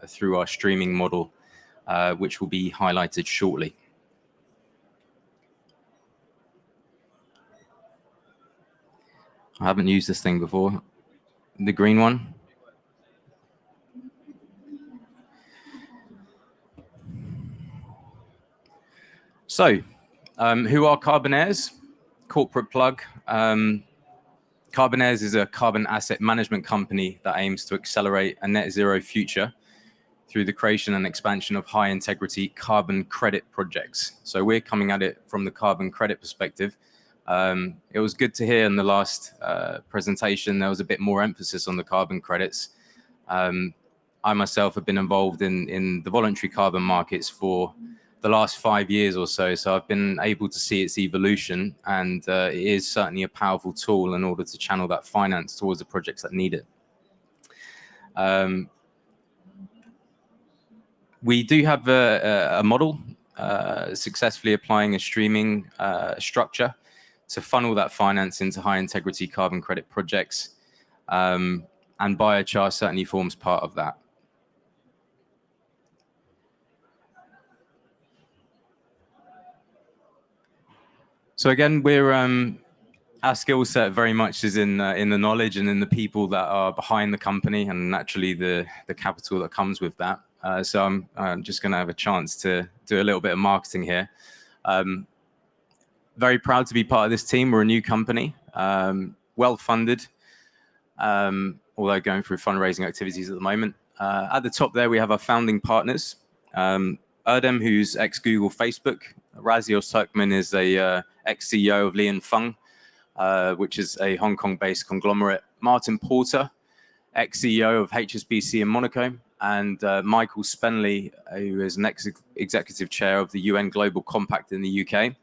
through our streaming model, which will be highlighted shortly. I haven't used this thing before. The green one. So, who are Carbonaires? Corporate plug. Carbonaires is a carbon asset management company that aims to accelerate a net zero future through the creation and expansion of high integrity carbon credit projects. So we're coming at it from the carbon credit perspective. It was good to hear in the last presentation there was a bit more emphasis on the carbon credits. I myself have been involved in the voluntary carbon markets for the last 5 years or so. So I've been able to see its evolution, and it is certainly a powerful tool in order to channel that finance towards the projects that need it. We do have a model successfully applying a streaming structure to funnel that finance into high integrity carbon credit projects. And biochar certainly forms part of that. So again, our skill set very much is in the knowledge and in the people that are behind the company, and naturally the capital that comes with that. So I'm just going to have a chance to do a little bit of marketing here. Very proud to be part of this team. We're a new company, well funded, although going through fundraising activities at the moment. At the top there, we have our founding partners. Erdem, who's ex-Google Facebook. Razios Turkman is a ex-CEO of Lian Feng, which is a Hong Kong-based conglomerate. Martin Porter, ex-CEO of HSBC in Monaco. And Michael Spenley, who is an ex-executive chair of the UN Global Compact in the UK.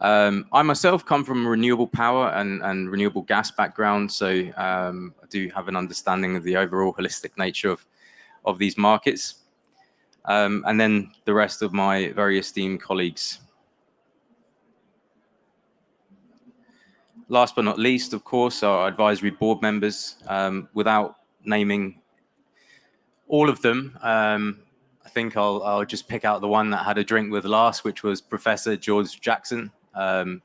I myself come from a renewable power and renewable gas background, so I do have an understanding of the overall holistic nature of these markets. And then the rest of my very esteemed colleagues. Last but not least, of course, our advisory board members. Without naming all of them, I think I'll just pick out the one that I had a drink with last, which was Professor George Jackson, the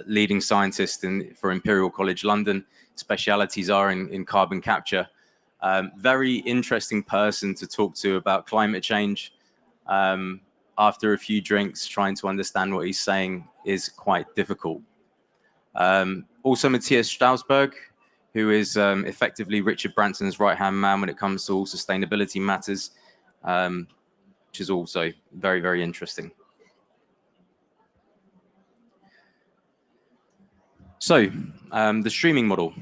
leading scientist for Imperial College London. Specialities are in carbon capture. Very interesting person to talk to about climate change. After a few drinks, trying to understand what he's saying is quite difficult. Also Matthias Strausberg, who is effectively Richard Branson's right-hand man when it comes to all sustainability matters, which is also very, very interesting. So, the streaming model.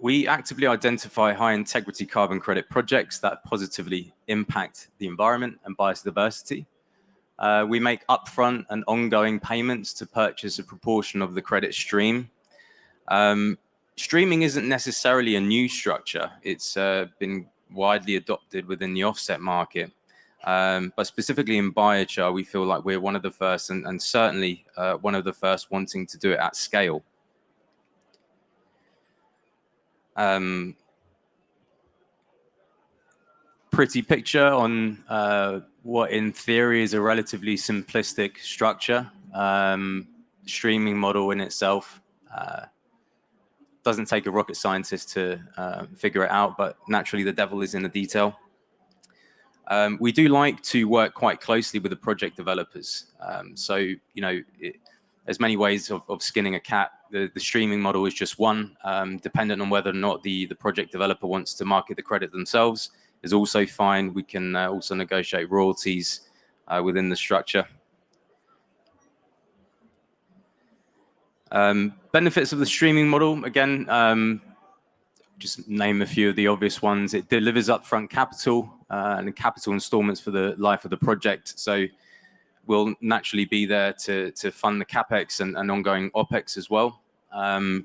We actively identify high-integrity carbon credit projects that positively impact the environment and biodiversity. We make upfront and ongoing payments to purchase a proportion of the credit stream. Streaming isn't necessarily a new structure. It's been widely adopted within the offset market. But specifically in biochar, we feel like we're one of the first and certainly one of the first wanting to do it at scale. Pretty picture on what in theory is a relatively simplistic structure. Streaming model in itself doesn't take a rocket scientist to figure it out, but naturally the devil is in the detail. We do like to work quite closely with the project developers. So, you know, there's many ways of skinning a cat. The streaming model is just one, dependent on whether or not the project developer wants to market the credit themselves is also fine. We can also negotiate royalties within the structure. Benefits of the streaming model, again, just name a few of the obvious ones. It delivers upfront capital and capital installments for the life of the project. So we'll naturally be there to fund the CapEx and ongoing OpEx as well. And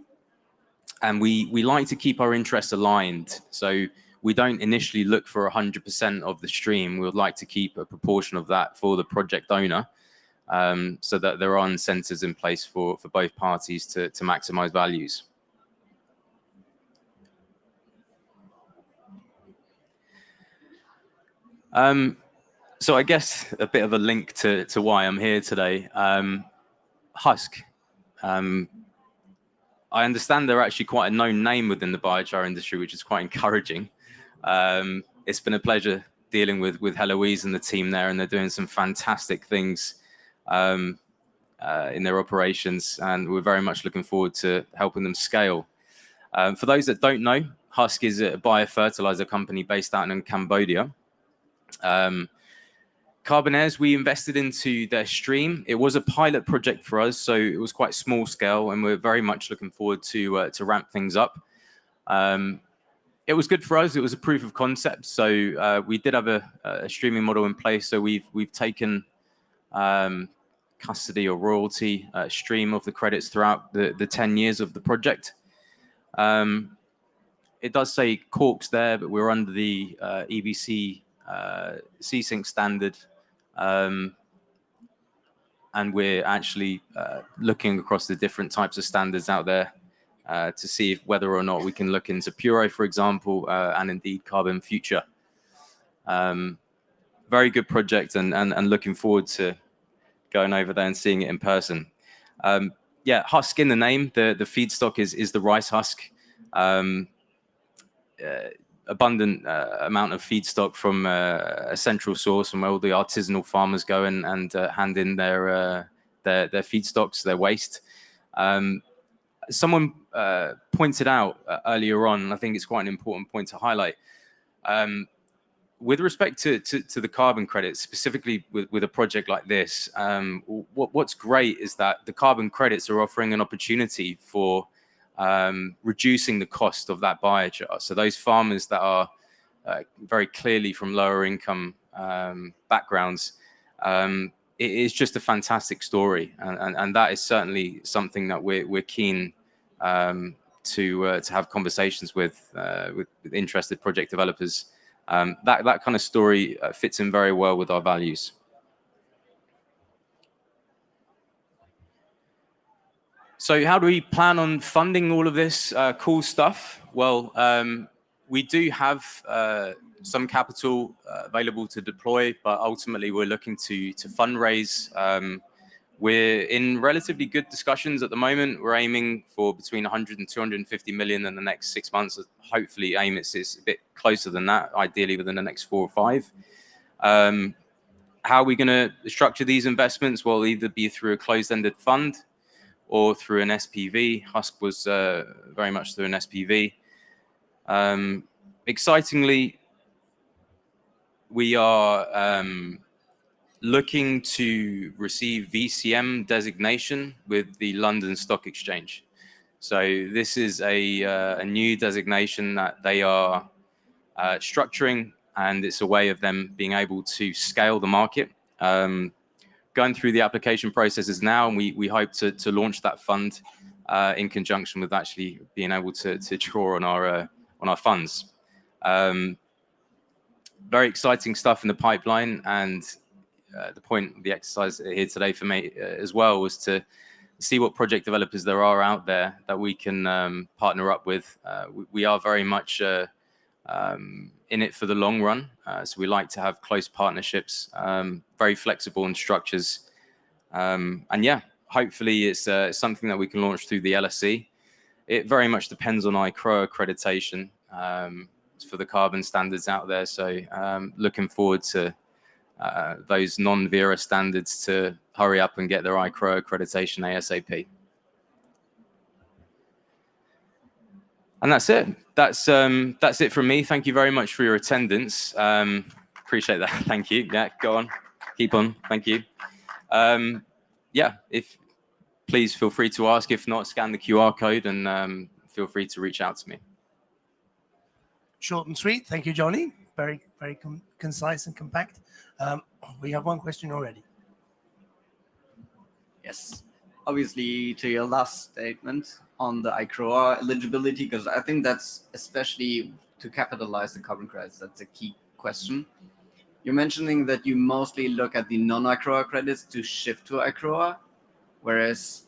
we like to keep our interests aligned. So we don't initially look for 100% of the stream. We would like to keep a proportion of that for the project owner, so that there are incentives in place for both parties to maximize values. So I guess a bit of a link to why I'm here today. Husk. I understand they're actually quite a known name within the biochar industry, which is quite encouraging. It's been a pleasure dealing with Heloise and the team there, and they're doing some fantastic things in their operations, and we're very much looking forward to helping them scale. For those that don't know, Husk is a biofertilizer company based out in Cambodia. Carbonaires, we invested into their stream. It was a pilot project for us, so it was quite small scale, and we're very much looking forward to ramp things up. It was good for us. It was a proof of concept, so we did have a streaming model in place. So we've taken custody or royalty stream of the credits throughout the 10 years of the project. It does say corks there, but we're under the EBC C-Sync standard. And we're actually looking across the different types of standards out there to see whether or not we can look into Puro, for example, and indeed Carbon Future. Very good project, and looking forward to going over there and seeing it in person. Yeah, husk in the name. The feedstock is the rice husk. Abundant amount of feedstock from a central source, from where all the artisanal farmers go and hand in their feedstocks, their waste. Someone pointed out earlier on, and I think it's quite an important point to highlight, with respect to the carbon credits, specifically with a project like this. What's great is that the carbon credits are offering an opportunity for reducing the cost of that biochar. So those farmers that are very clearly from lower income backgrounds, it is just a fantastic story, and that is certainly something that we're keen to have conversations with interested project developers. That kind of story fits in very well with our values. So how do we plan on funding all of this cool stuff? Well, we do have some capital available to deploy, but ultimately we're looking to fundraise. We're in relatively good discussions at the moment. We're aiming for between 100 and 250 million in the next 6 months. Hopefully aim it's a bit closer than that, ideally within the next 4 or 5. How are we going to structure these investments? Well, either be through a closed-ended fund or through an SPV. Husk was very much through an SPV. Excitingly, we are looking to receive VCM designation with the London Stock Exchange. So this is a new designation that they are structuring, and it's a way of them being able to scale the market. Going through the application processes now, and we hope to launch that fund in conjunction with actually being able to draw on our funds. Very exciting stuff in the pipeline, and the point of the exercise here today for me as well was to see what project developers there are out there that we can partner up with. We are very much in it for the long run, so we like to have close partnerships, very flexible in structures, and yeah, hopefully it's something that we can launch through the LSE. It very much depends on ICRO accreditation for the carbon standards out there, so looking forward to those non-Vera standards to hurry up and get their ICRO accreditation ASAP. And that's it. That's it from me. Thank you very much for your attendance. Appreciate that. Thank you. Yeah, go on. Keep on. Thank you. Yeah, please feel free to ask. If not, scan the QR code and feel free to reach out to me. Short and sweet. Thank you, Johnny. Very, very concise and compact. We have one question already. Yes. Obviously, to your last statement on the ICROA eligibility, because I think that's especially to capitalize the carbon credits, that's a key question. You're mentioning that you mostly look at the non-ICROA credits to shift to ICROA, whereas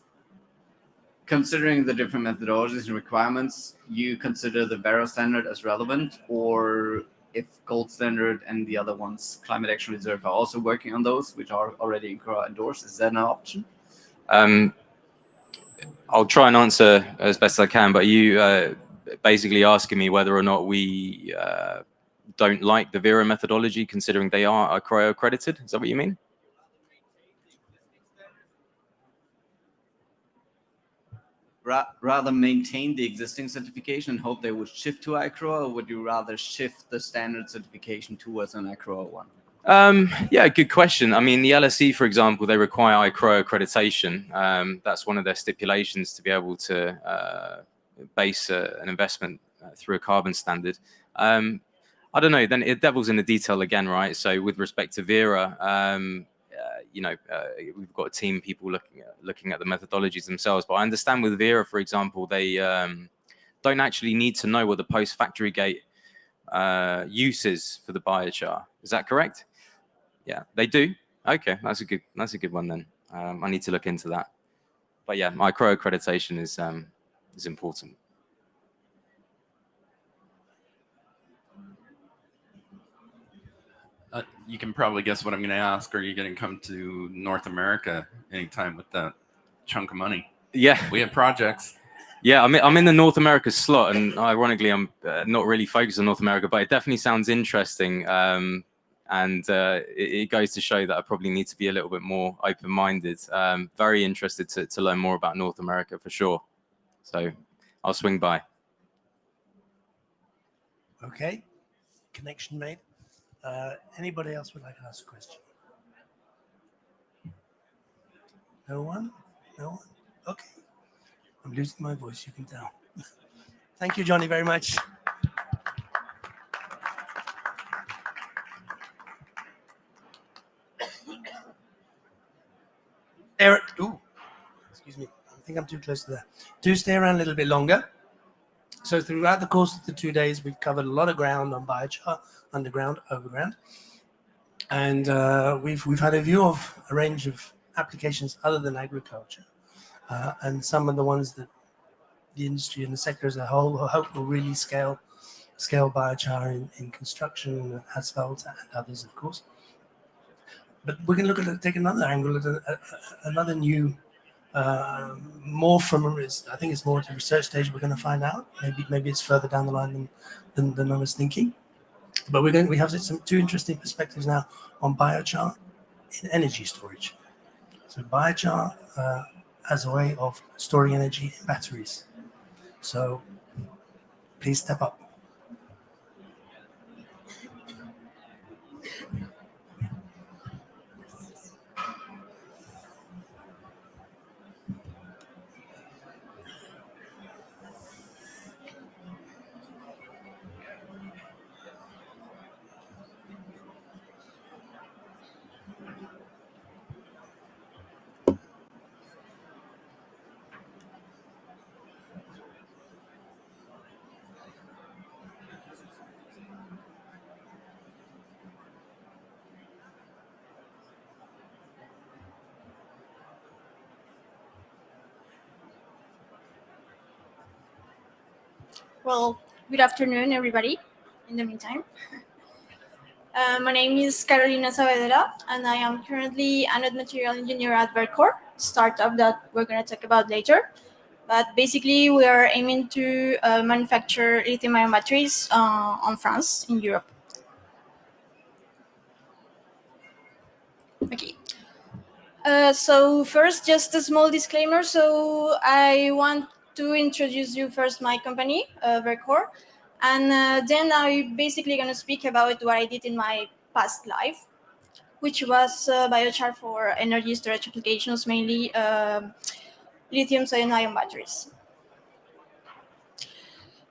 considering the different methodologies and requirements, you consider the Verkor standard as relevant, or if Gold Standard and the other ones, Climate Action Reserve, are also working on those, which are already ICROA endorsed, is that an option? I'll try and answer as best I can, but you basically asking me whether or not we don't like the Vera methodology, considering they are ICROA accredited. Is that what you mean? Rather maintain the existing certification and hope they would shift to ICROA, or would you rather shift the standard certification towards an ICROA one? Yeah, good question. I mean, the LSE, for example, they require ICROA accreditation. That's one of their stipulations to be able to base an investment through a carbon standard. I don't know, then it devil's in the detail again, right? So with respect to Vera, you know, we've got a team of people looking at the methodologies themselves. But I understand with Vera, for example, they don't actually need to know what the post-factory gate use is for the biochar. Is that correct? Yeah, they do. Okay, that's a good one then. I need to look into that. But yeah, ICROA accreditation is important. You can probably guess what I'm going to ask. Are you going to come to North America anytime with that chunk of money? Yeah, we have projects. Yeah, I'm in the North America slot, and ironically, I'm not really focused on North America, but it definitely sounds interesting. And it goes to show that I probably need to be a little bit more open-minded. Very interested to learn more about North America for sure. So I'll swing by. Okay, connection made. Anybody else would like to ask a question? No one? No one? Okay. I'm losing my voice, you can tell. Thank you, Johnny, very much. think I'm too close to that. Do stay around a little bit longer. So throughout the course of the 2 days, we've covered a lot of ground on biochar, underground, overground. And we've had a view of a range of applications other than agriculture. And some of the ones that the industry and the sector as a whole hope will really scale biochar in construction, asphalt, and others, of course. But we're going to look at take another angle at another new, more from I think it's more at the research stage. We're going to find out. Maybe it's further down the line than I was thinking. But we have some two interesting perspectives now on biochar in energy storage. So biochar as a way of storing energy in batteries. So please step up. Well, good afternoon, everybody, in the meantime. My name is SAAVEDRA, and I am currently Anode material engineer at Verkor, startup that we're going to talk about later. But basically, we are aiming to manufacture lithium-ion batteries on France, in Europe. Okay. So first, just a small disclaimer. So I want to introduce you first my company, Verkor, and then I'm basically going to speak about what I did in my past life, which was biochar for energy storage applications, mainly lithium-ion batteries.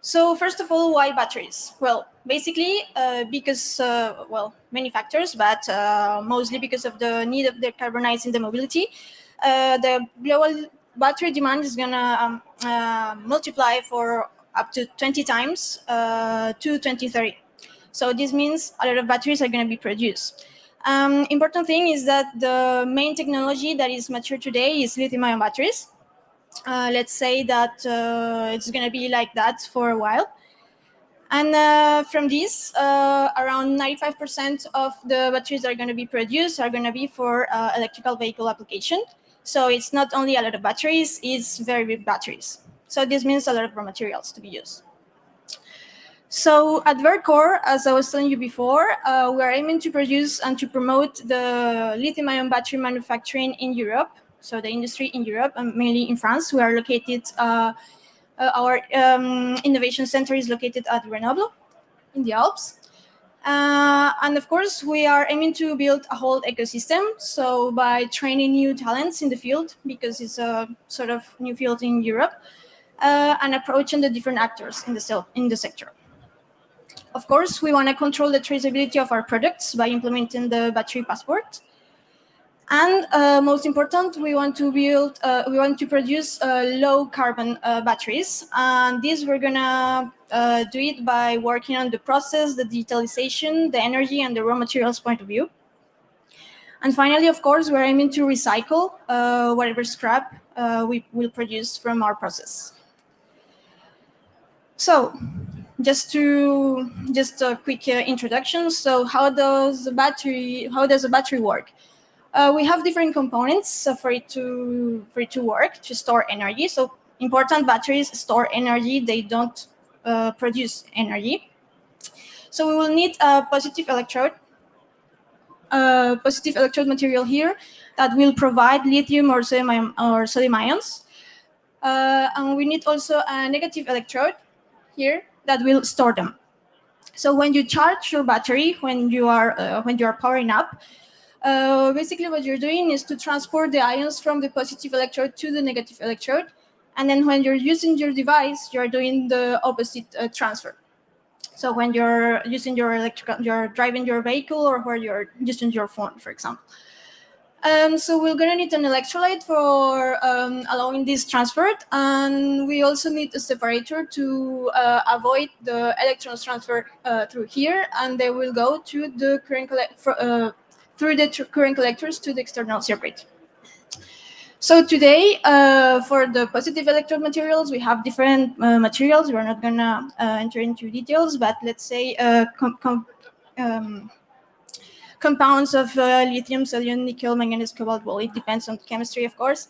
So first of all, why batteries? Well, basically because, many factors, but mostly because of the need of decarbonizing the mobility. The global battery demand is going to multiply for up to 20 times to 2030. So this means a lot of batteries are going to be produced. Important thing is that the main technology that is mature today is lithium-ion batteries. Let's say that it's going to be like that for a while. And from this, around 95% of the batteries that are going to be produced are going to be for electrical vehicle application. So it's not only a lot of batteries, it's very big batteries. So this means a lot of raw materials to be used. So at Verkor, as I was telling you before, we are aiming to produce and to promote the lithium-ion battery manufacturing in Europe. So the industry in Europe, and mainly in France. We are located, our innovation center is located at Grenoble in the Alps. And of course, we are aiming to build a whole ecosystem. So by training new talents in the field, because it's a sort of new field in Europe, and approaching the different actors in the sector. Of course, we want to control the traceability of our products by implementing the battery passport. And most important, we want to produce low carbon batteries. And this we're gonna do it by working on the process, the digitalization, the energy, and the raw materials point of view. And finally, of course, we're aiming to recycle whatever scrap we will produce from our process. So, just a quick introduction. So, how does a battery work? We have different components for it to work, to store energy. So important, batteries store energy; they don't produce energy. So we will need a positive electrode material here that will provide lithium or sodium ions, and we need also a negative electrode here that will store them. So when you charge your battery, when you are powering up, basically what you're doing is to transport the ions from the positive electrode to the negative electrode. And then when you're using your device, you're doing the opposite transfer. So when you're using you're driving your vehicle, or where you're using your phone, for example. So we're gonna need an electrolyte for allowing this transfer, and we also need a separator to avoid the electrons transfer through here, and they will go to the current through the current collectors to the external circuit. So today, for the positive electrode materials, we have different materials. We're not gonna enter into details, but let's say compounds of lithium, sodium, nickel, manganese, cobalt. Well, it depends on the chemistry, of course.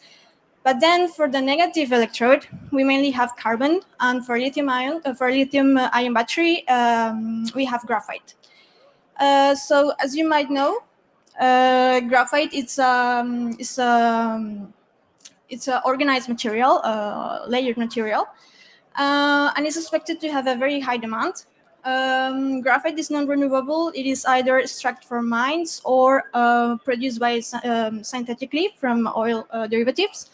But then for the negative electrode, we mainly have carbon, and for lithium ion battery, we have graphite. So as you might know, graphite it's an organized material, layered material, and is expected to have a very high demand. Graphite is non-renewable. It is either extracted from mines or produced by synthetically from oil derivatives,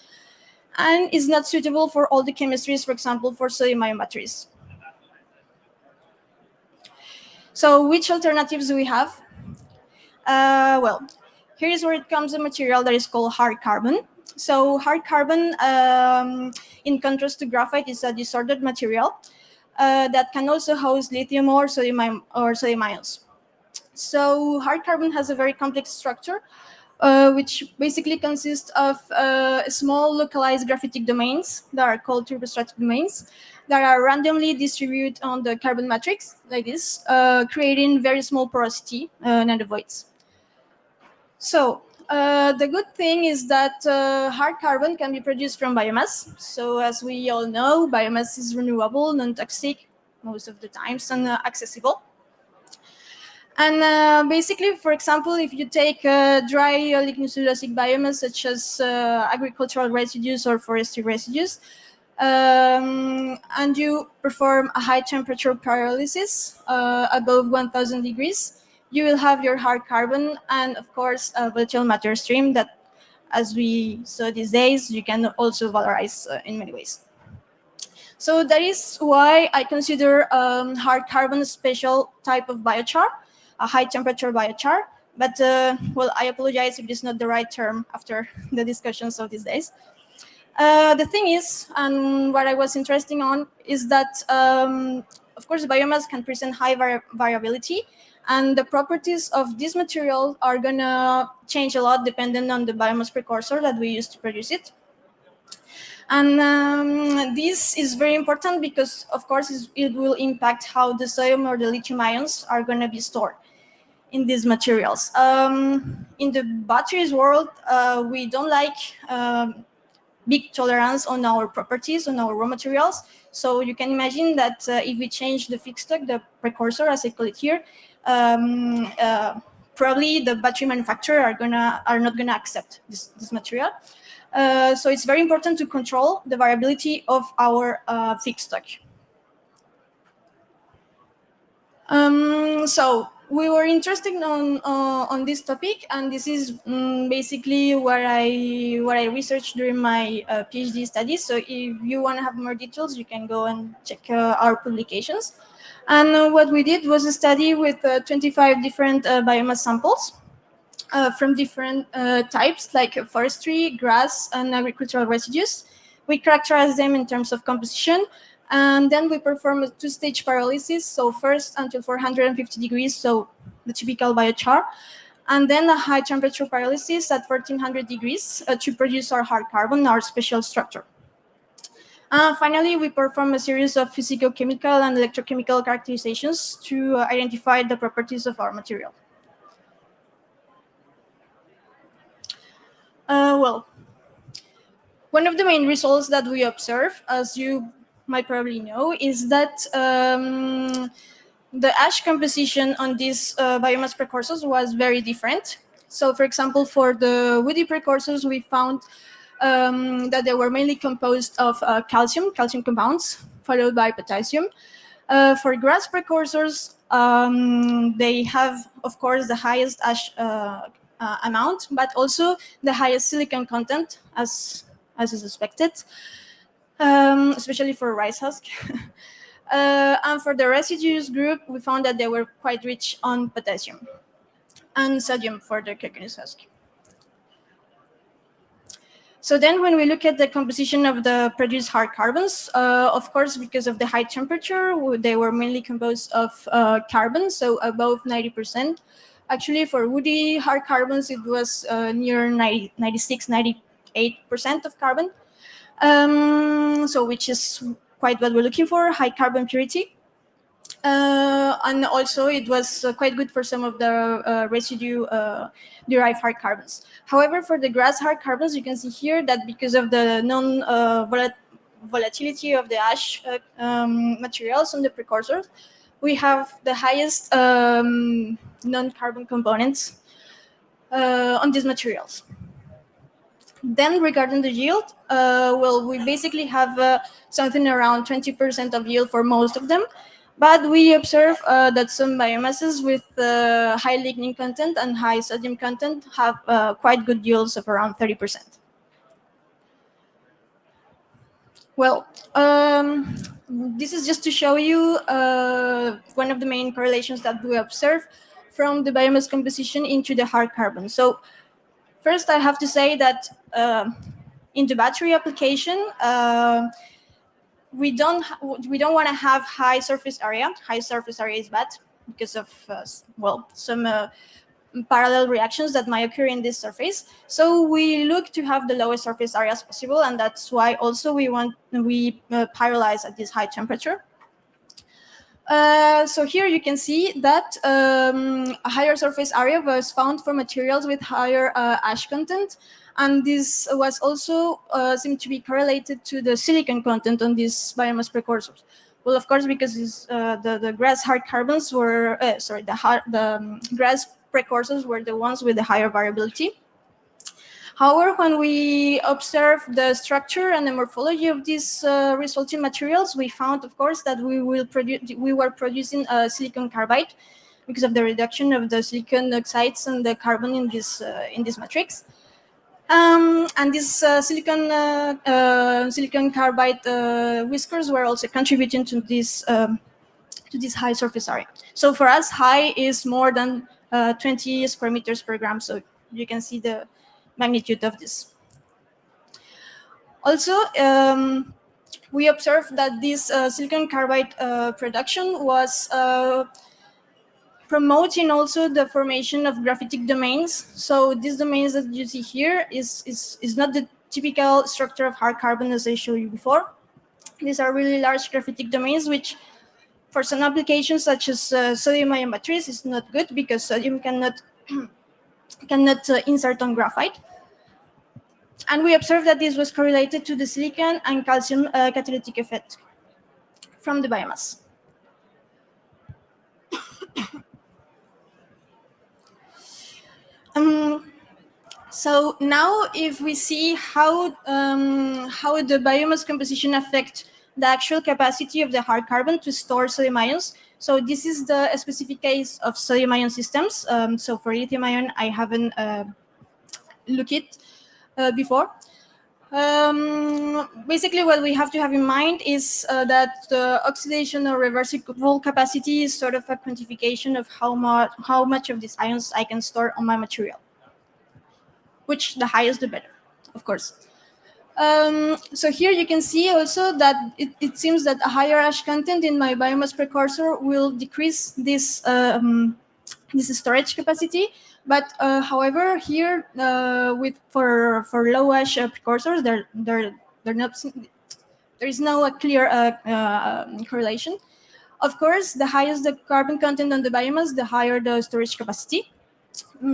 and is not suitable for all the chemistries, for example, for sodium-ion batteries. So which alternatives do we have? Well, here is where it comes a material that is called hard carbon. So hard carbon, in contrast to graphite, is a disordered material that can also host lithium or sodium ions. So hard carbon has a very complex structure, which basically consists of small localized graphitic domains that are called turbostratic domains that are randomly distributed on the carbon matrix like this, creating very small porosity nanovoids. So the good thing is that hard carbon can be produced from biomass. So as we all know, biomass is renewable, non-toxic most of the times, and accessible. And basically, for example, if you take dry lignocellulosic biomass, such as agricultural residues or forestry residues, and you perform a high temperature pyrolysis above 1000 degrees, you will have your hard carbon and, of course, a volatile matter stream that, as we saw these days, you can also valorize in many ways. So that is why I consider hard carbon a special type of biochar, a high temperature biochar. But, well, I apologize if it is not the right term after the discussions of these days. The thing is, and what I was interested on, is that, of course, biomass can present high variability, and the properties of this material are going to change a lot depending on the biomass precursor that we use to produce it. And this is very important because, of course, it will impact how the sodium or the lithium ions are going to be stored in these materials. In the batteries world, we don't like big tolerance on our properties, on our raw materials. So you can imagine that if we change the feedstock, the precursor, as I call it here, probably the battery manufacturer are not gonna accept this material. So it's very important to control the variability of our feedstock. So we were interested on this topic, and this is basically what I researched during my PhD studies. So if you want to have more details, you can go and check our publications. And what we did was a study with 25 different biomass samples from different types, like forestry, grass, and agricultural residues. We characterized them in terms of composition, and then we perform a two-stage pyrolysis. So first until 450 degrees, so the typical biochar, and then a high temperature pyrolysis at 1400 degrees to produce our hard carbon, our special structure. Finally, we perform a series of physicochemical and electrochemical characterizations to identify the properties of our material. Well, one of the main results that we observe, as you might probably know, is that the ash composition on these biomass precursors was very different. So, for example, for the woody precursors, we found that they were mainly composed of calcium compounds, followed by potassium. For grass precursors, they have, of course, the highest ash amount, but also the highest silicon content, as is expected, especially for rice husk. And for the residues group, we found that they were quite rich on potassium and sodium for the coconut husk. So then when we look at the composition of the produced hard carbons, of course, because of the high temperature, they were mainly composed of carbon, so above 90%. Actually, for woody hard carbons, it was near 96, 98% of carbon. So which is quite what we're looking for, high carbon purity. And also it was quite good for some of the residue derived hard carbons. However, for the grass hard carbons, you can see here that because of the volatility of the ash materials on the precursors, we have the highest non-carbon components on these materials. Then regarding the yield, well, we basically have something around 20% of yield for most of them. But we observe that some biomasses with high lignin content and high sodium content have quite good yields of around 30%. Well, this is just to show you one of the main correlations that we observe from the biomass composition into the hard carbon. So first, I have to say that in the battery application, we don't want to have high surface area. High surface area is bad because of well, some parallel reactions that might occur in this surface. So we look to have the lowest surface areas possible, and that's why also we pyrolyze at this high temperature. So here you can see that a higher surface area was found for materials with higher ash content, and this was also seemed to be correlated to the silicon content on these biomass precursors. Well, of course, because the grass hard carbons were the grass precursors were the ones with the higher variability. However, when we observe the structure and the morphology of these resulting materials, we found, of course, that we were producing silicon carbide because of the reduction of the silicon oxides and the carbon in this matrix. And these silicon carbide whiskers were also contributing to this high surface area. So for us, high is more than 20 square meters per gram. So you can see the magnitude of this. Also, we observed that this silicon carbide production was promoting also the formation of graphitic domains. So these domains that you see here is not the typical structure of hard carbon as I showed you before. These are really large graphitic domains, which for some applications such as sodium-ion batteries is not good because sodium cannot insert on graphite. And we observed that this was correlated to the silicon and calcium catalytic effect from the biomass. So now if we see how the biomass composition affects the actual capacity of the hard carbon to store sodium ions. So this is the specific case of sodium ion systems. So for lithium ion, I haven't looked at before. Basically, what we have to have in mind is that the oxidation or reversible capacity is sort of a quantification of how much of these ions I can store on my material. Which the higher the better, of course. So here you can see also that it seems that a higher ash content in my biomass precursor will decrease this storage capacity. But however, here for low ash precursors, there is no clear correlation. Of course, the higher the carbon content on the biomass, the higher the storage capacity.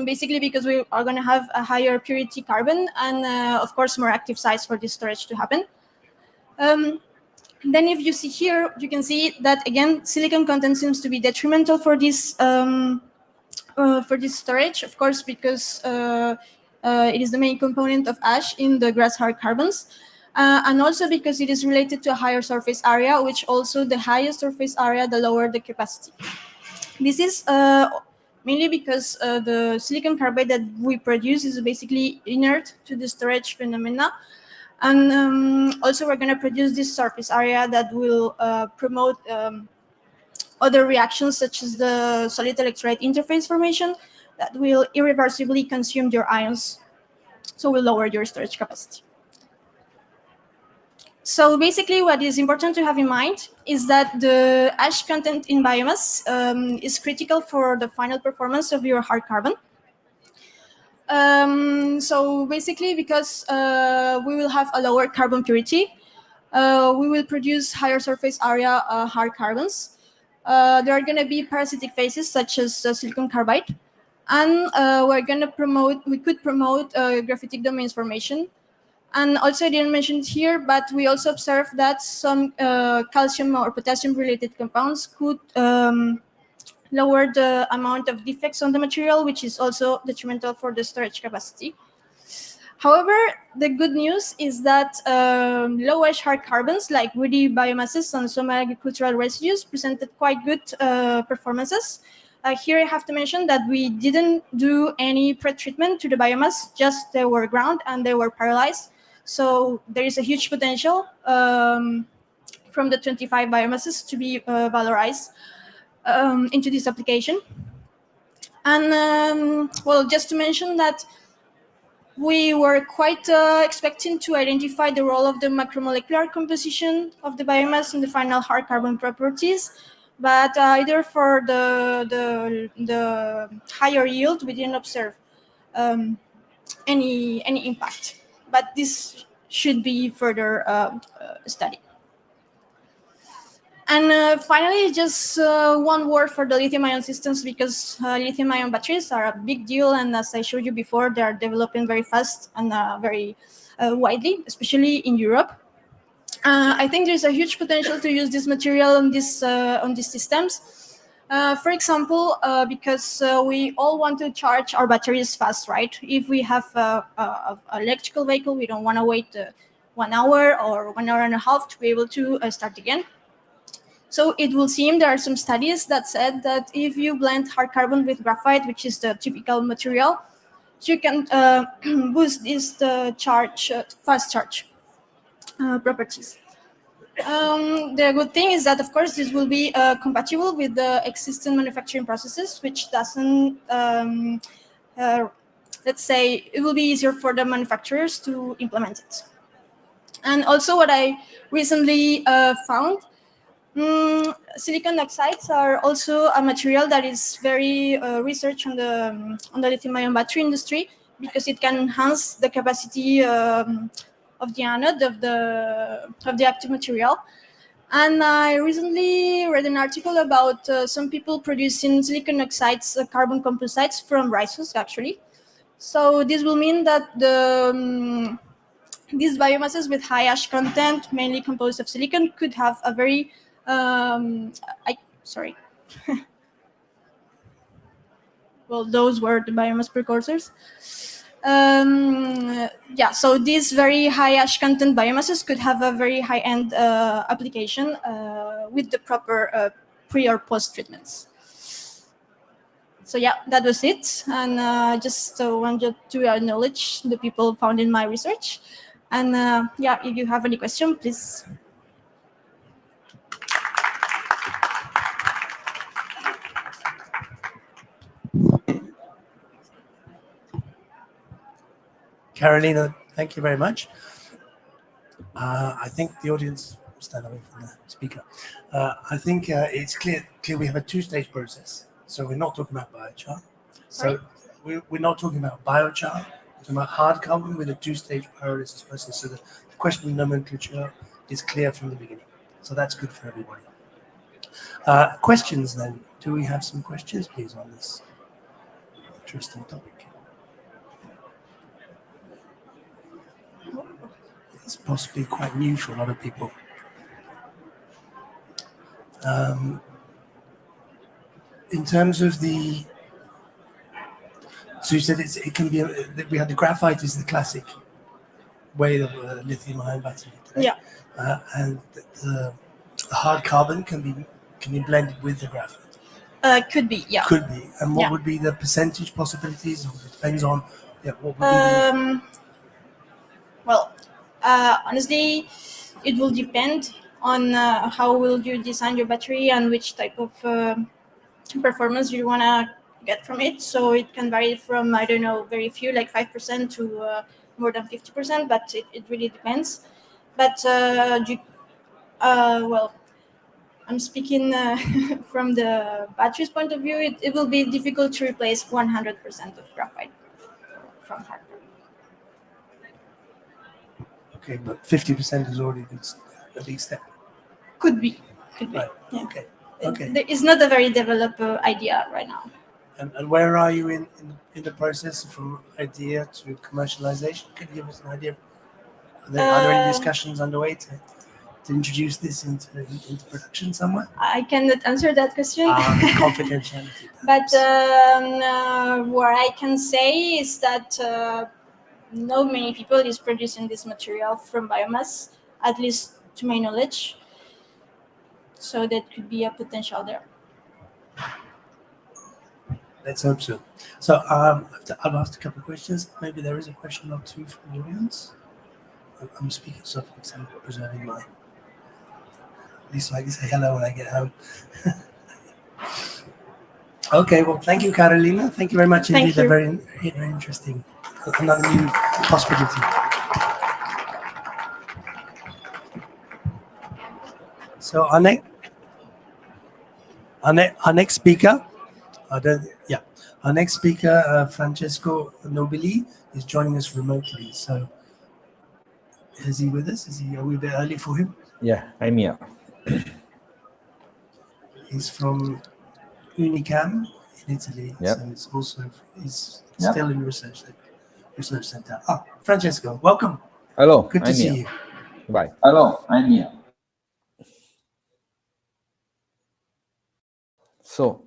Basically because we are going to have a higher purity carbon and of course more active sites for this storage to happen. Then if you see here, you can see that again silicon content seems to be detrimental for this storage, of course, because it is the main component of ash in the grass hard carbons, and also because it is related to a higher surface area, which also the higher surface area, the lower the capacity. This is mainly because the silicon carbide that we produce is basically inert to the storage phenomena. And also we're going to produce this surface area that will promote other reactions such as the solid electrolyte interface formation that will irreversibly consume your ions, so will lower your storage capacity. So basically, what is important to have in mind is that the ash content in biomass is critical for the final performance of your hard carbon. So basically, because we will have a lower carbon purity, we will produce higher surface area hard carbons. There are going to be parasitic phases such as silicon carbide, and we could promote graphitic domains formation. And also, I didn't mention it here, but we also observed that some calcium or potassium-related compounds could lower the amount of defects on the material, which is also detrimental for the storage capacity. However, the good news is that low-ash hard carbons like woody biomasses and some agricultural residues presented quite good performances. Here I have to mention that we didn't do any pre-treatment to the biomass, just they were ground and they were paralyzed. So there is a huge potential from the 25 biomasses to be valorized into this application. And well, just to mention that we were quite expecting to identify the role of the macromolecular composition of the biomass in the final hard carbon properties, but either for the higher yield, we didn't observe any impact. But this should be further studied. And finally, just one word for the lithium-ion systems, because lithium-ion batteries are a big deal, and as I showed you before, they are developing very fast and very widely, especially in Europe. I think there's a huge potential to use this material on these systems. For example, because we all want to charge our batteries fast, right? If we have an electrical vehicle, we don't want to wait 1 hour or 1 hour and a half to be able to start again. So it will seem there are some studies that said that if you blend hard carbon with graphite, which is the typical material, you can boost this fast charge properties. The good thing is that, of course, this will be compatible with the existing manufacturing processes, which doesn't, let's say, it will be easier for the manufacturers to implement it. And also what I recently found, silicon oxides are also a material that is very researched on the lithium-ion battery industry, because it can enhance the capacity of the anode of the active material. And I recently read an article about some people producing silicon oxides, carbon composites from RIOS, actually. So this will mean that these biomasses with high ash content, mainly composed of silicon, could have a very well, those were the biomass precursors. Yeah, so these very high ash content biomasses could have a very high-end application with the proper pre or post treatments. So yeah, that was it, and just wanted to acknowledge the people found in my research. And yeah, if you have any question, please. Carolina, thank you very much. I think the audience, stand away from the speaker. I think it's clear we have a two-stage process. So we're not talking about biochar. So we're not talking about biochar. We're talking about hard carbon with a two-stage pyrolysis process. So the question of nomenclature is clear from the beginning. So that's good for everybody. Questions then? Do we have some questions, please, on this interesting topic? It's possibly quite new for a lot of people. In terms of the, so you said it can be, we had the graphite is the classic way of lithium-ion battery today. Yeah. And the hard carbon can be blended with the graphite. Could be, yeah. Could be. And what would be the percentage possibilities? It depends on, what would be well, honestly, it will depend on how will you design your battery and which type of performance you want to get from it. So it can vary from, I don't know, very few, like 5% to more than 50%, but it really depends. But well, I'm speaking from the battery's point of view. It will be difficult to replace 100% of graphite from hardware. Okay, but 50% is already a big step. Could be. Right. Yeah. Okay. Okay. It's not a very developed idea right now. And where are you in the process from idea to commercialization? Can you give us an idea? Are there any discussions underway to introduce this into production somewhere? I cannot answer that question. Confidentiality. But what I can say is that not many people is producing this material from biomass, at least to my knowledge. So that could be a potential there. Let's hope so. So I've asked a couple of questions. Maybe there is a question or two from the audience. I'm speaking softly because I'm preserving my. At least I can say hello when I get home. Okay, well, thank you, Carolina. Thank you very much indeed. They're very, very interesting. Another new possibility. So our next speaker, our next speaker, Francesco Nobili, is joining us remotely. So is he with us? Are we a bit early for him? Yeah, I'm here. He's from UNICAM in Italy. Yep. So he's still in research center. Ah, Francesco, welcome. Hello. Good to see you. Bye. Hello, I'm here. So,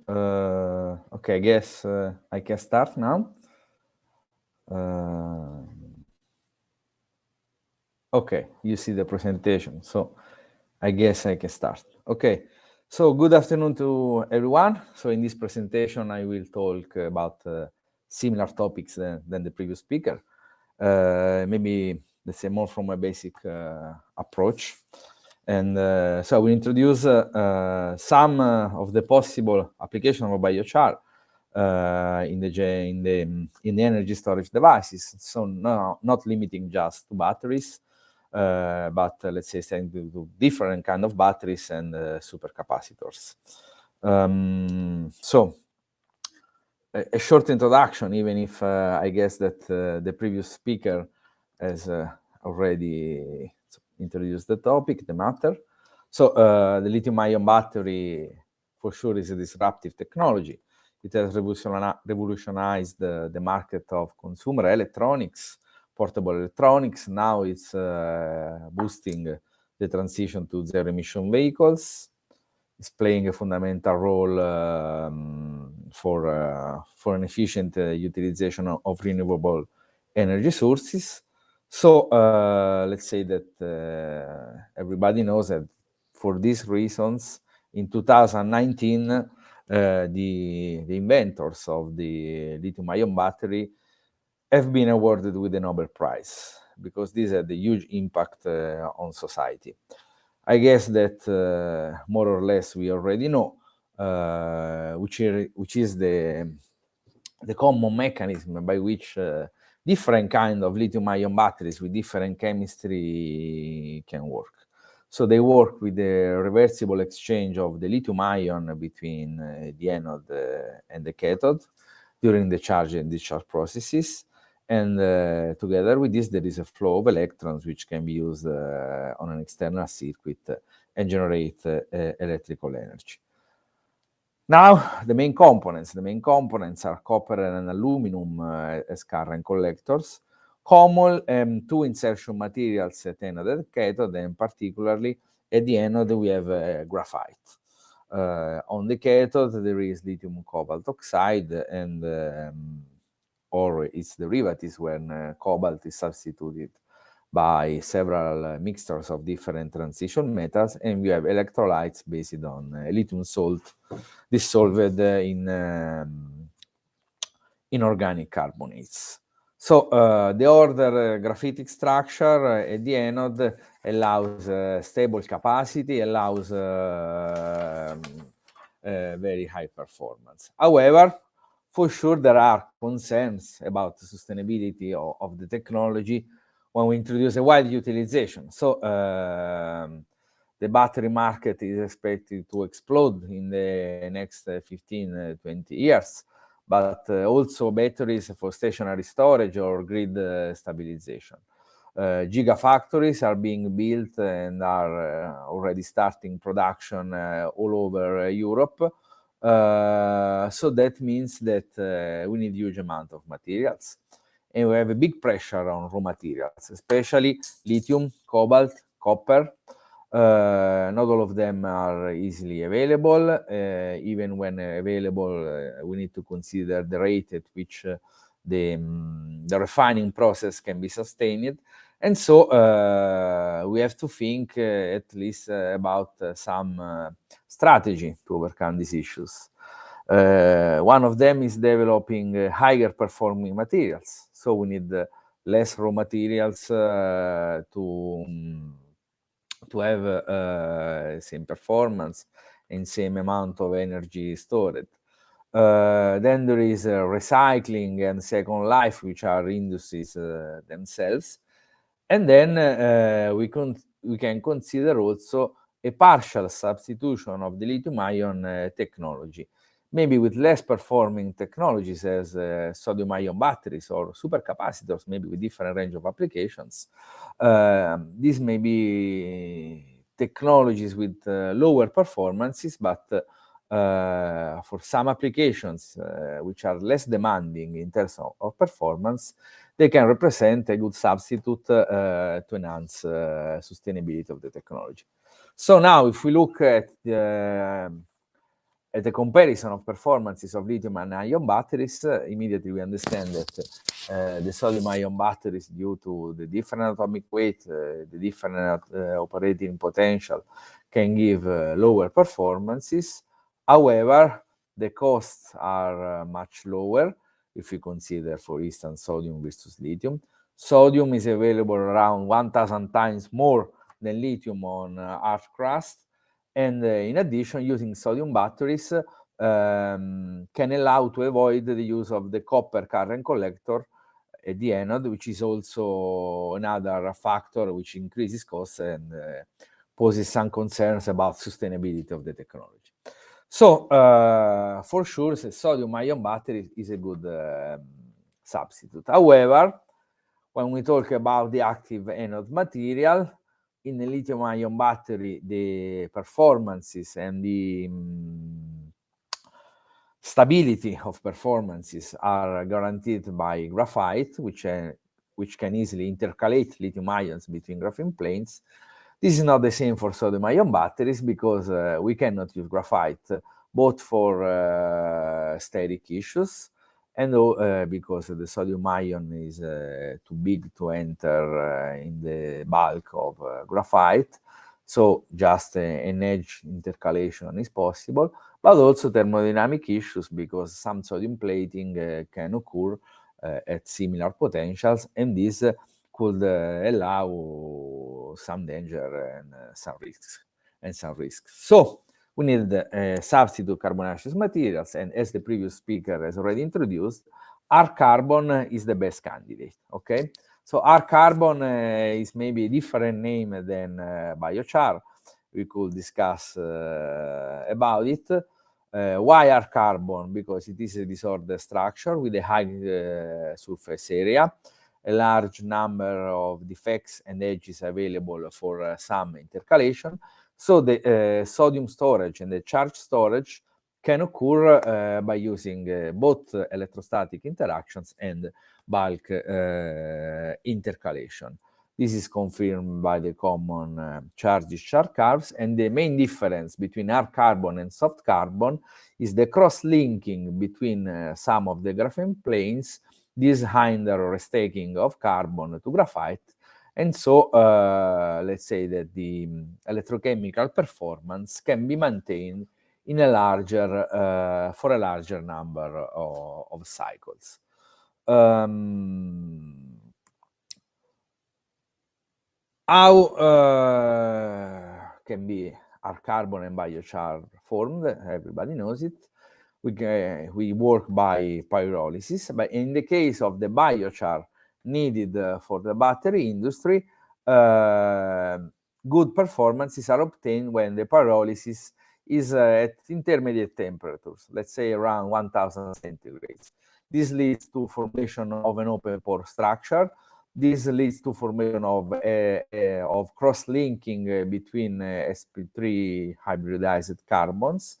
okay, I guess I can start now. Okay, you see the presentation, so I guess I can start. Okay, so good afternoon to everyone. So in this presentation, I will talk about similar topics than the previous speaker. Maybe, let's say, more from a basic approach. And so I will introduce some of the possible application of biochar in the energy storage devices. So not limiting just to batteries, but let's say saying to different kind of batteries and supercapacitors. So a short introduction, even if I guess that the previous speaker has already introduced the topic, the matter. So the lithium-ion battery, for sure, is a disruptive technology. It has revolutionized the market of consumer electronics, portable electronics. Now it's boosting the transition to zero-emission vehicles. It's playing a fundamental role for an efficient utilization of renewable energy sources. So let's say that everybody knows that for these reasons, in 2019, the inventors of the lithium-ion battery have been awarded with the Nobel Prize because this had a huge impact on society. I guess that more or less we already know which is the common mechanism by which different kind of lithium-ion batteries with different chemistry can work. So they work with the reversible exchange of the lithium ion between the anode and the cathode during the charge and discharge processes. And together with this, there is a flow of electrons which can be used on an external circuit and generate electrical energy. Now, the main components are copper and aluminum as current collectors, common two insertion materials at anode and cathode, and particularly at the anode we have graphite. On the cathode, there is lithium cobalt oxide and or its derivatives when cobalt is substituted by several mixtures of different transition metals, and we have electrolytes based on lithium salt dissolved in inorganic carbonates. So the order graphitic structure at the anode allows stable capacity, allows very high performance. However, for sure, there are concerns about the sustainability of the technology when we introduce a wide utilization. So the battery market is expected to explode in the next 15, 20 years, but also batteries for stationary storage or grid stabilization. Gigafactories are being built and are already starting production all over Europe. So that means that we need huge amount of materials. And we have a big pressure on raw materials, especially lithium, cobalt, copper. Not all of them are easily available. Even when available, we need to consider the rate at which the refining process can be sustained. And so we have to think at least about some strategy to overcome these issues. One of them is developing higher performing materials. So we need less raw materials to have same performance and same amount of energy stored. Then there is recycling and second life, which are industries themselves. And then we can consider also a partial substitution of the lithium-ion technology, maybe with less performing technologies as sodium-ion batteries or supercapacitors, maybe with different range of applications. These may be technologies with lower performances, but for some applications which are less demanding in terms of performance, they can represent a good substitute to enhance sustainability of the technology. So now, if we look at the comparison of performances of lithium and ion batteries, immediately we understand that the sodium-ion batteries, due to the different atomic weight, the different operating potential, can give lower performances. However, the costs are much lower if we consider, for instance, sodium versus lithium. Sodium is available around 1,000 times more than lithium on Earth crust. And in addition, using sodium batteries can allow to avoid the use of the copper current collector at the anode, which is also another factor which increases costs and poses some concerns about sustainability of the technology. So for sure, the sodium-ion battery is a good substitute. However, when we talk about the active anode material, in the lithium-ion battery, the performances and the stability of performances are guaranteed by graphite, which can easily intercalate lithium ions between graphene planes. This is not the same for sodium-ion batteries because we cannot use graphite both for steric issues and because the sodium ion is too big to enter in the bulk of graphite. So just an edge intercalation is possible, but also thermodynamic issues because some sodium plating can occur at similar potentials, and this could allow some danger and some risks. So we need substitute carbonaceous materials, and as the previous speaker has already introduced, R-carbon is the best candidate, okay? So R-carbon is maybe a different name than biochar. We could discuss about it. Why R-carbon? Because it is a disordered structure with a high surface area, a large number of defects and edges available for some intercalation. So the sodium storage and the charge storage can occur by using both electrostatic interactions and bulk intercalation. This is confirmed by the common charge-discharge curves, and the main difference between R-carbon and soft carbon is the cross-linking between some of the graphene planes, this hinder restaking of carbon to graphite, and so let's say that the electrochemical performance can be maintained in a larger for a larger number of cycles. How can be R-carbon and biochar formed? Everybody knows it. We work by pyrolysis, but in the case of the biochar, needed for the battery industry, good performances are obtained when the pyrolysis is at intermediate temperatures, let's say around 1000 centigrades. This leads to formation of an open pore structure. This leads to formation of cross-linking between sp3 hybridized carbons,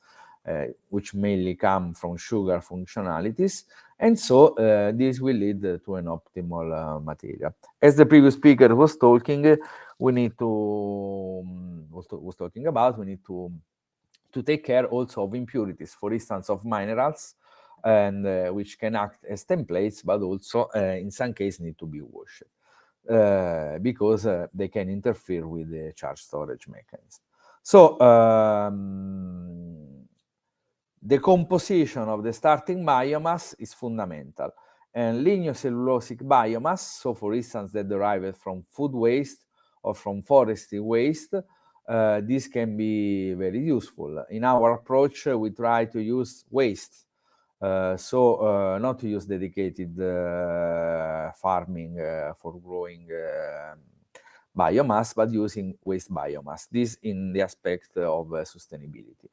which mainly come from sugar functionalities. And so this will lead to an optimal material. As the previous speaker was talking, we need to, was talking about, we need to take care also of impurities, for instance, of minerals, and which can act as templates, but also in some cases need to be washed because they can interfere with the charge storage mechanism. So the composition of the starting biomass is fundamental. And lignocellulosic biomass, so for instance, that derived from food waste or from forestry waste, this can be very useful. In our approach, we try to use waste. Not to use dedicated farming for growing biomass, but using waste biomass. This in the aspect of sustainability.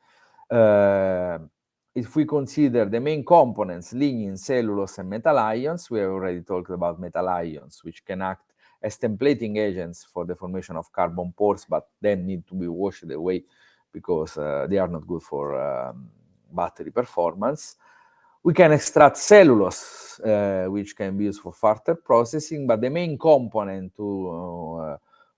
If we consider the main components, lignin, cellulose, and metal ions, we have already talked about metal ions, which can act as templating agents for the formation of carbon pores, but then need to be washed away because they are not good for battery performance. We can extract cellulose, which can be used for further processing, but the main component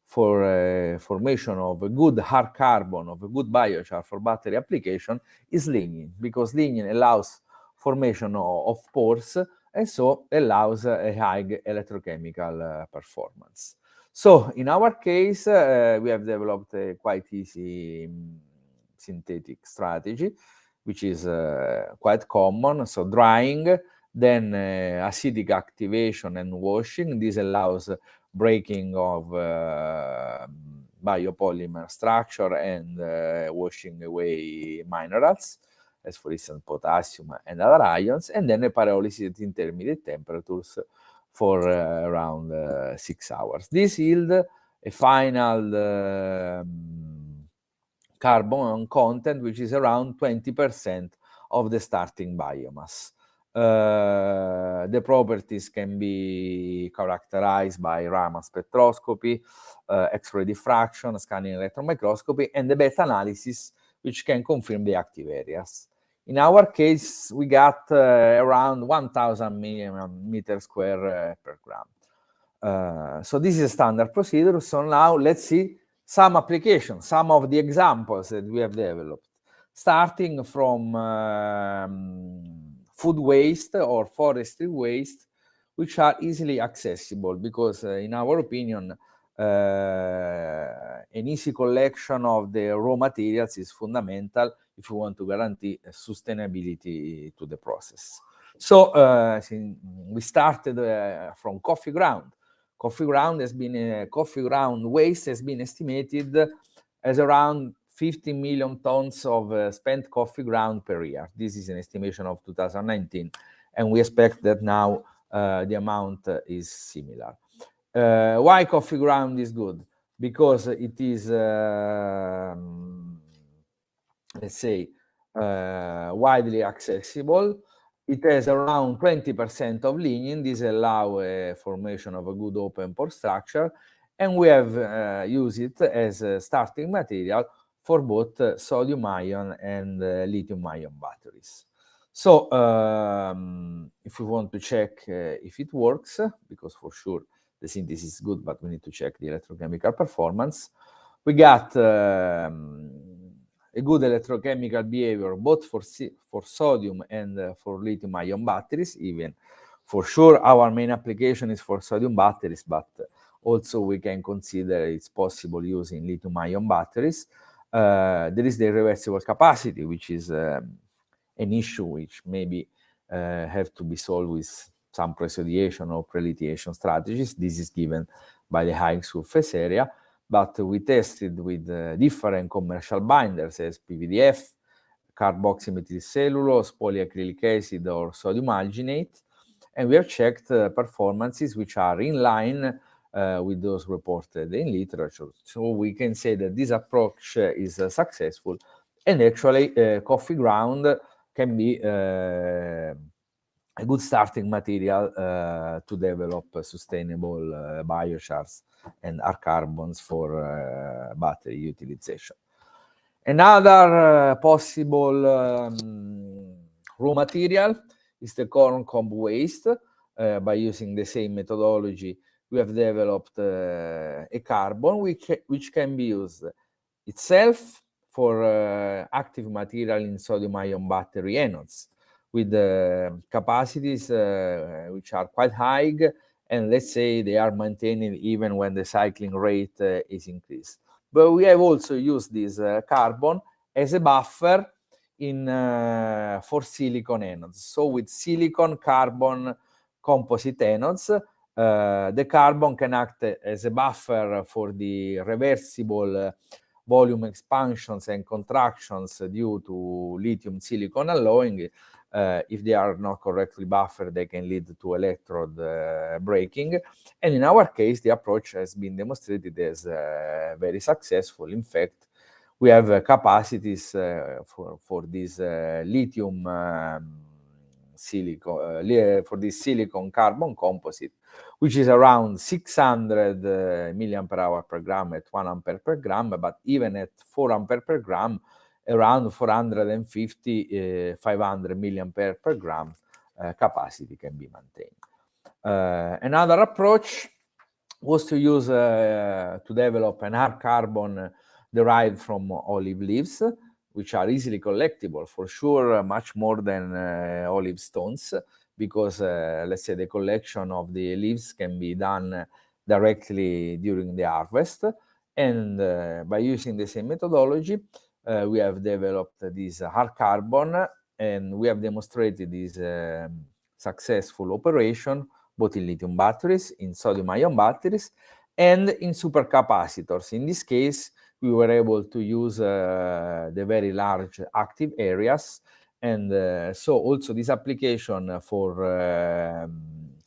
for formation of a good hard carbon, of a good biochar for battery application is lignin, because lignin allows formation of pores and so allows a high electrochemical performance. So in our case, we have developed a quite easy synthetic strategy, which is quite common. So drying, then acidic activation and washing. This allows breaking of biopolymer structure and washing away minerals, as for instance potassium and other ions, and then a pyrolysis at intermediate temperatures for around 6 hours. This yield a final carbon content which is around 20% of the starting biomass. The properties can be characterized by Raman spectroscopy, X-ray diffraction, scanning electron microscopy, and the beta analysis, which can confirm the active areas. In our case, we got around 1,000 meters square per gram. So this is a standard procedure. So now let's see some applications, some of the examples that we have developed, starting from food waste or forestry waste, which are easily accessible because, in our opinion, an easy collection of the raw materials is fundamental if you want to guarantee sustainability to the process. So we started from coffee ground. Coffee ground waste has been estimated as around 50 million tons of spent coffee ground per year. This is an estimation of 2019, and we expect that now the amount is similar. Why coffee ground is good? Because it is, let's say, widely accessible. It has around 20% of lignin. This allows a formation of a good open pore structure, and we have used it as a starting material for both sodium-ion and lithium-ion batteries. So if we want to check if it works, because for sure the synthesis is good, but we need to check the electrochemical performance, we got a good electrochemical behavior both for sodium and for lithium-ion batteries. Even for sure our main application is for sodium batteries, but also we can consider it's possible using lithium-ion batteries. There is the irreversible capacity, which is an issue which maybe have to be solved with some presodiation or prelithiation strategies. This is given by the high surface area, but we tested with different commercial binders as PVDF, carboxymethyl cellulose, polyacrylic acid, or sodium alginate, and we have checked performances which are in line with those reported in literature. So we can say that this approach is successful, and actually coffee ground can be a good starting material to develop sustainable biochars and R-carbons for battery utilization. Another possible raw material is the corn cob waste. By using the same methodology, we have developed a carbon which can be used itself for active material in sodium-ion battery anodes with capacities which are quite high, and let's say they are maintained even when the cycling rate is increased. But we have also used this carbon as a buffer for silicon anodes. So with silicon carbon composite anodes, the carbon can act as a buffer for the reversible volume expansions and contractions due to lithium silicon alloying. If they are not correctly buffered, they can lead to electrode breaking. And in our case, the approach has been demonstrated as very successful. In fact, we have capacities for this lithium for this silicon carbon composite, which is around 600 milliampere hour per gram at 1 ampere per gram, but even at 4 ampere per gram, around 450, 500 milliampere per gram capacity can be maintained. Another approach was to use to develop an R-carbon derived from olive leaves, which are easily collectible, for sure, much more than olive stones, because let's say the collection of the leaves can be done directly during the harvest. And by using the same methodology, we have developed this R-carbon, and we have demonstrated this successful operation both in lithium batteries, in sodium-ion batteries, and in supercapacitors. In this case, we were able to use the very large active areas, and so also this application for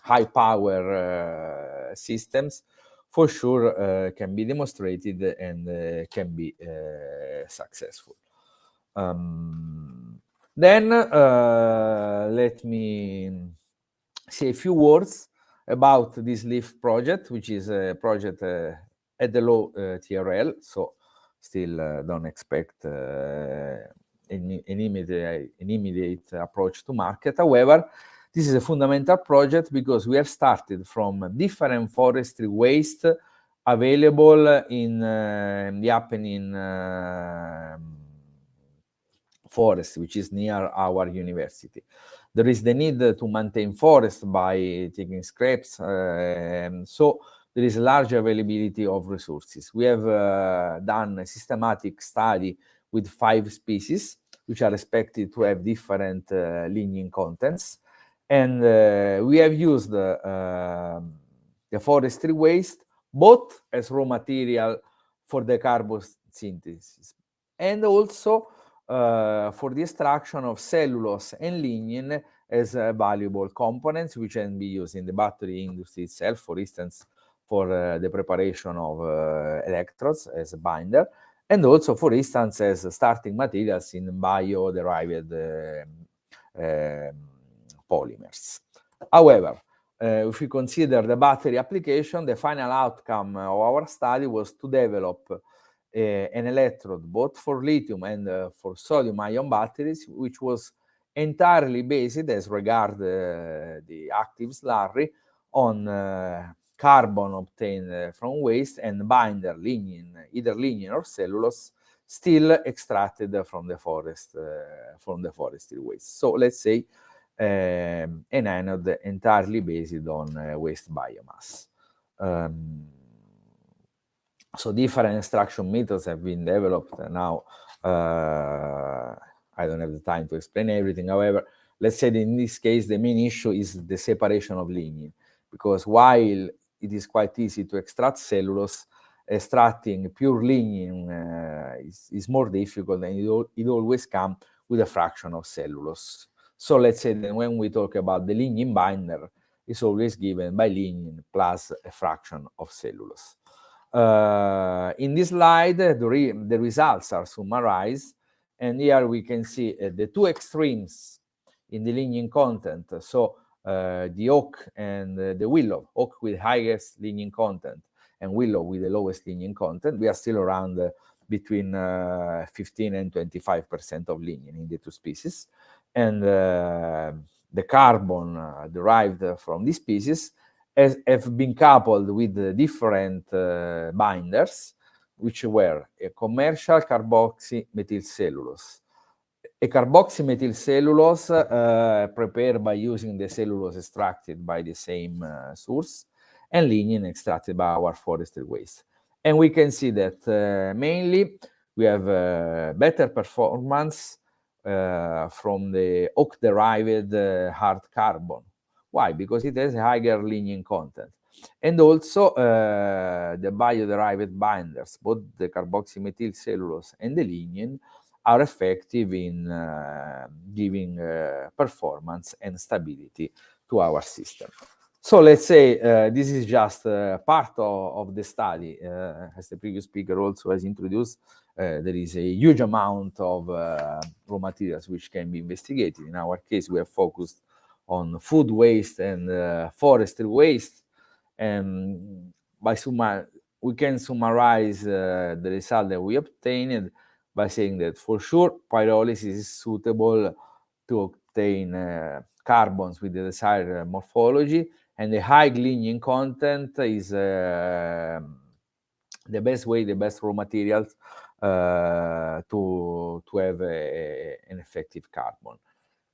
high power systems for sure can be demonstrated and can be successful. Then let me say a few words about this LEAF project, which is a project at the low TRL, so still don't expect an immediate approach to market. However, this is a fundamental project because we have started from different forestry waste available in the Apennine forest, which is near our university. There is the need to maintain forest by taking scraps, so there is a large availability of resources. We have done a systematic study with 5 species, which are expected to have different lignin contents. And we have used the forestry waste both as raw material for the carbon synthesis and also for the extraction of cellulose and lignin as valuable components, which can be used in the battery industry itself, for instance, for the preparation of electrodes as a binder, and also, for instance, as starting materials in bio-derived polymers. However, if we consider the battery application, the final outcome of our study was to develop an electrode both for lithium and for sodium-ion batteries, which was entirely based, as regard the active slurry, on carbon obtained from waste and binder lignin, either lignin or cellulose, still extracted from the forest, from the forestry waste. So let's say an anode entirely based on waste biomass. So different extraction methods have been developed now. I don't have the time to explain everything. However, let's say that in this case, the main issue is the separation of lignin, because while it is quite easy to extract cellulose, extracting pure lignin is more difficult, and it always comes with a fraction of cellulose. So let's say that when we talk about the lignin binder, it's always given by lignin plus a fraction of cellulose. In this slide, the results are summarized, and here we can see the two extremes in the lignin content. So the oak and the willow, oak with highest lignin content and willow with the lowest lignin content, we are still around between 15 and 25% of lignin in the two species. And the carbon derived from this species have been coupled with different binders, which were a commercial carboxymethylcellulose, a carboxymethylcellulose prepared by using the cellulose extracted by the same source, and lignin extracted by our forestry waste. And we can see that mainly we have better performance from the oak-derived hard carbon. Why? Because it has a higher lignin content. And also the bio-derived binders, both the carboxymethylcellulose and the lignin, are effective in giving performance and stability to our system. So let's say this is just part of the study. As the previous speaker also has introduced, there is a huge amount of raw materials which can be investigated. In our case, we have focused on food waste and forestry waste. And we can summarize the result that we obtained by saying that for sure pyrolysis is suitable to obtain carbons with the desired morphology, and the high lignin content is the best way, the best raw materials to have an effective carbon.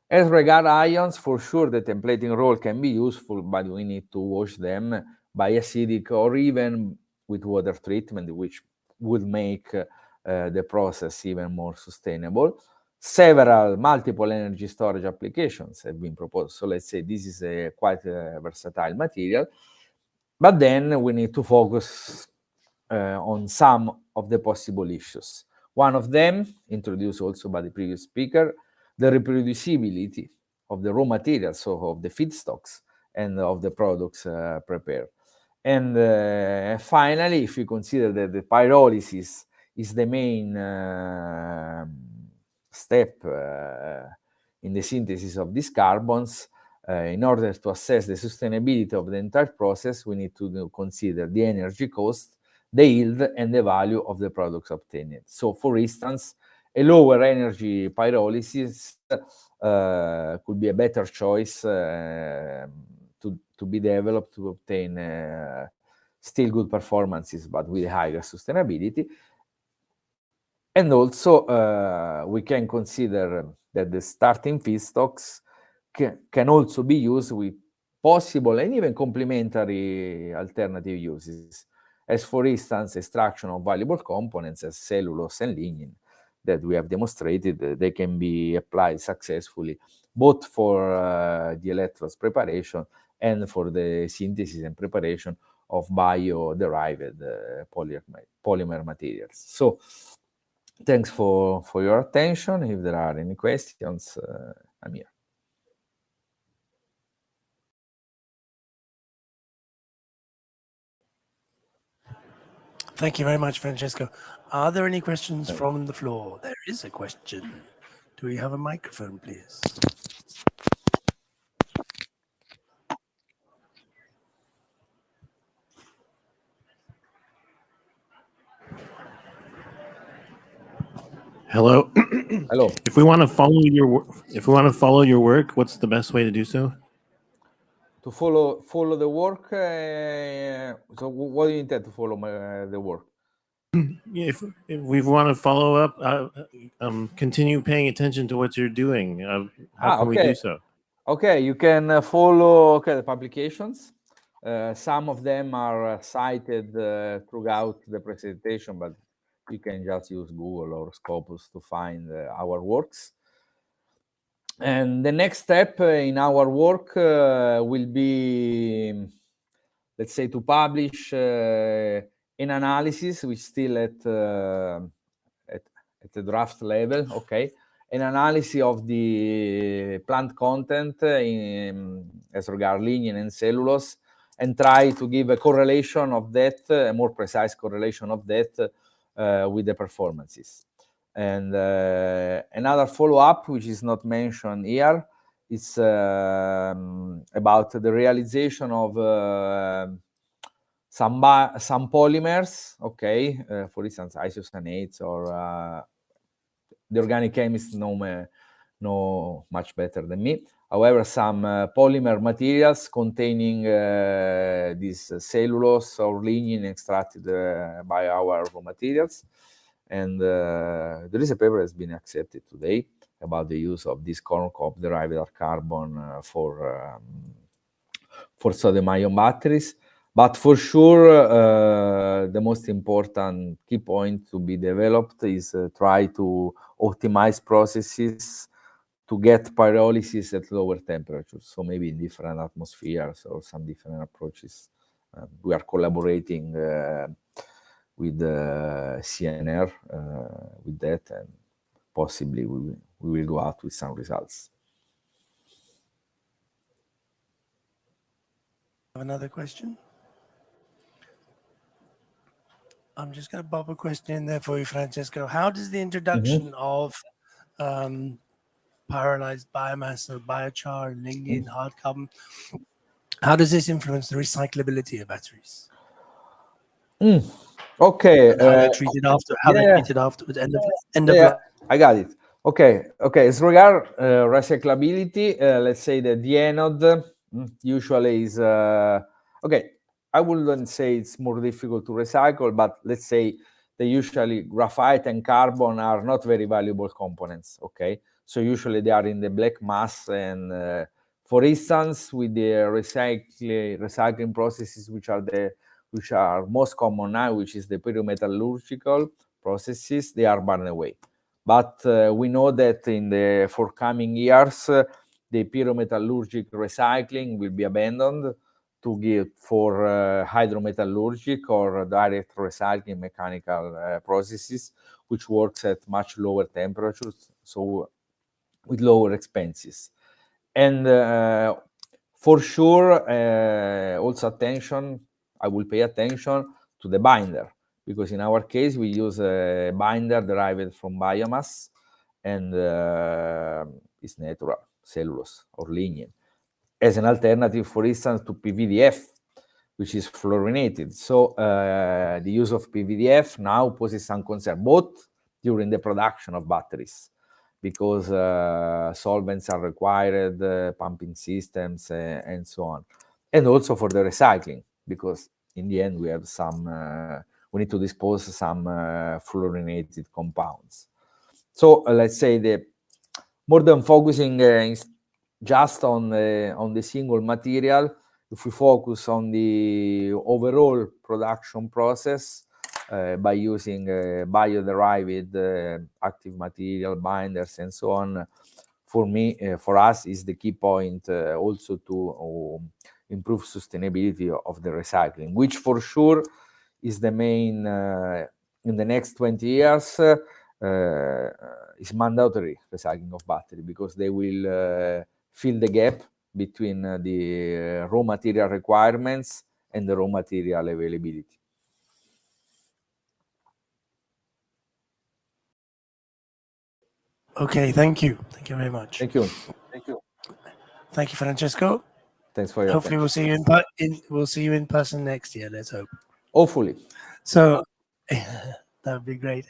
As regard ions, for sure the templating roll can be useful, but we need to wash them by acidic or even with water treatment, which would make the process even more sustainable. Several multiple energy storage applications have been proposed. So let's say this is a quite versatile material, but then we need to focus on some of the possible issues. One of them, introduced also by the previous speaker, the reproducibility of the raw materials, so of the feedstocks and of the products prepared. And finally, if we consider that the pyrolysis is the main step in the synthesis of these carbons, in order to assess the sustainability of the entire process, we need to consider the energy cost, the yield, and the value of the products obtained. So, for instance, a lower energy pyrolysis could be a better choice to be developed to obtain still good performances, but with higher sustainability. And also, we can consider that the starting feedstocks can also be used with possible and even complementary alternative uses, as for instance, extraction of valuable components as cellulose and lignin that we have demonstrated they can be applied successfully both for the electrodes preparation and for the synthesis and preparation of bio-derived polymer materials. So thanks for your attention. If there are any questions, I'm here. Thank you very much, Francesco. Are there any questions from the floor? There is a question. Do we have a microphone, please? Hello. Hello. If we want to follow your work, what's the best way to do so? To follow the work. So what do you intend to follow the work? If we want to follow up, continue paying attention to what you're doing. How can we do so? Okay, you can follow the publications. Some of them are cited throughout the presentation, but you can just use Google or Scopus to find our works. And the next step in our work will be, let's say, to publish an analysis which is still at the draft level, okay? an analysis of the plant content as regard lignin and cellulose, and try to give a correlation of that, a more precise correlation of that with the performances. And another follow-up, which is not mentioned here, is about the realization of some polymers, okay, for instance, isocyanates, or the organic chemists know much better than me. However, some polymer materials containing this cellulose or lignin extracted by our raw materials. And there is a paper that has been accepted today about the use of this corn cob derived carbon for sodium-ion batteries. But for sure, the most important key point to be developed is try to optimize processes to get pyrolysis at lower temperatures. So maybe in different atmospheres or some different approaches. We are collaborating with CNR with that, and possibly we will go out with some results. Another question? I'm just going to pop a question in there for you, Francesco. How does the introduction of pyrolyzed biomass, so biochar, lignin, hard carbon, how does this influence the recyclability of batteries? Okay. And how they're treated after? How they're treated afterwards? End of life. I got it. Okay. As regard recyclability, let's say that the anode usually is okay. I wouldn't say it's more difficult to recycle, but let's say that usually graphite and carbon are not very valuable components. Okay, so usually they are in the black mass, and for instance, with the recycling processes, which are most common now, which is the pyrometallurgical processes, they are burned away. But we know that in the forthcoming years, the pyrometallurgic recycling will be abandoned to give for hydrometallurgic or direct recycling mechanical processes, which works at much lower temperatures, so with lower expenses. And for sure, also I will pay attention to the binder, because in our case, we use a binder derived from biomass, and it's natural, cellulose or lignin, as an alternative, for instance, to PVDF, which is fluorinated. So the use of PVDF now poses some concern, both during the production of batteries, because solvents are required, pumping systems, and so on. And also for the recycling, because in the end, we have we need to dispose some fluorinated compounds. So let's say that more than focusing just on the single material, if we focus on the overall production process by using bio-derived active material binders and so on, for us is the key point also to improve sustainability of the recycling, which for sure is the main in the next 20 years. Is mandatory recycling of battery, because they will fill the gap between the raw material requirements and the raw material availability. Okay, thank you. Thank you very much. Thank you. Thank you, Francesco. Thanks for your Hopefully attention. we'll see you in person next year. Let's hope. Hopefully. So that would be great.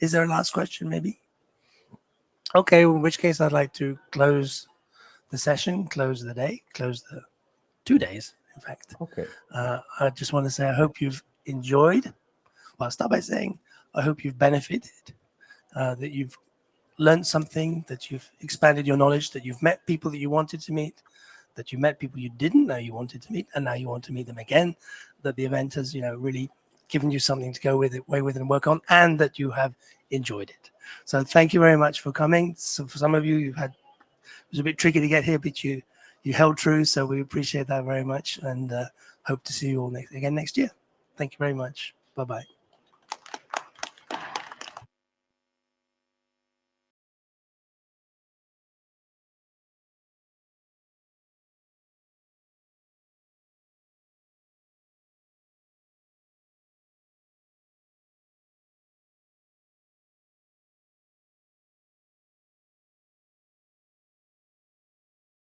Is there a last question, maybe? Okay, in which case I'd like to close the session, close the day, close the 2 days, in fact. Okay. I just want to say I hope you've enjoyed. Well, I'll start by saying I hope you've benefited, that you've learned something, that you've expanded your knowledge, that you've met people that you wanted to meet, that you met people you didn't know you wanted to meet, and now you want to meet them again, that the event has, really given you something to go with it, away with and work on, and that you have enjoyed it. So thank you very much for coming. So for some of you, it was a bit tricky to get here, but you held true. So we appreciate that very much, and hope to see you all again next year. Thank you very much. Bye-bye.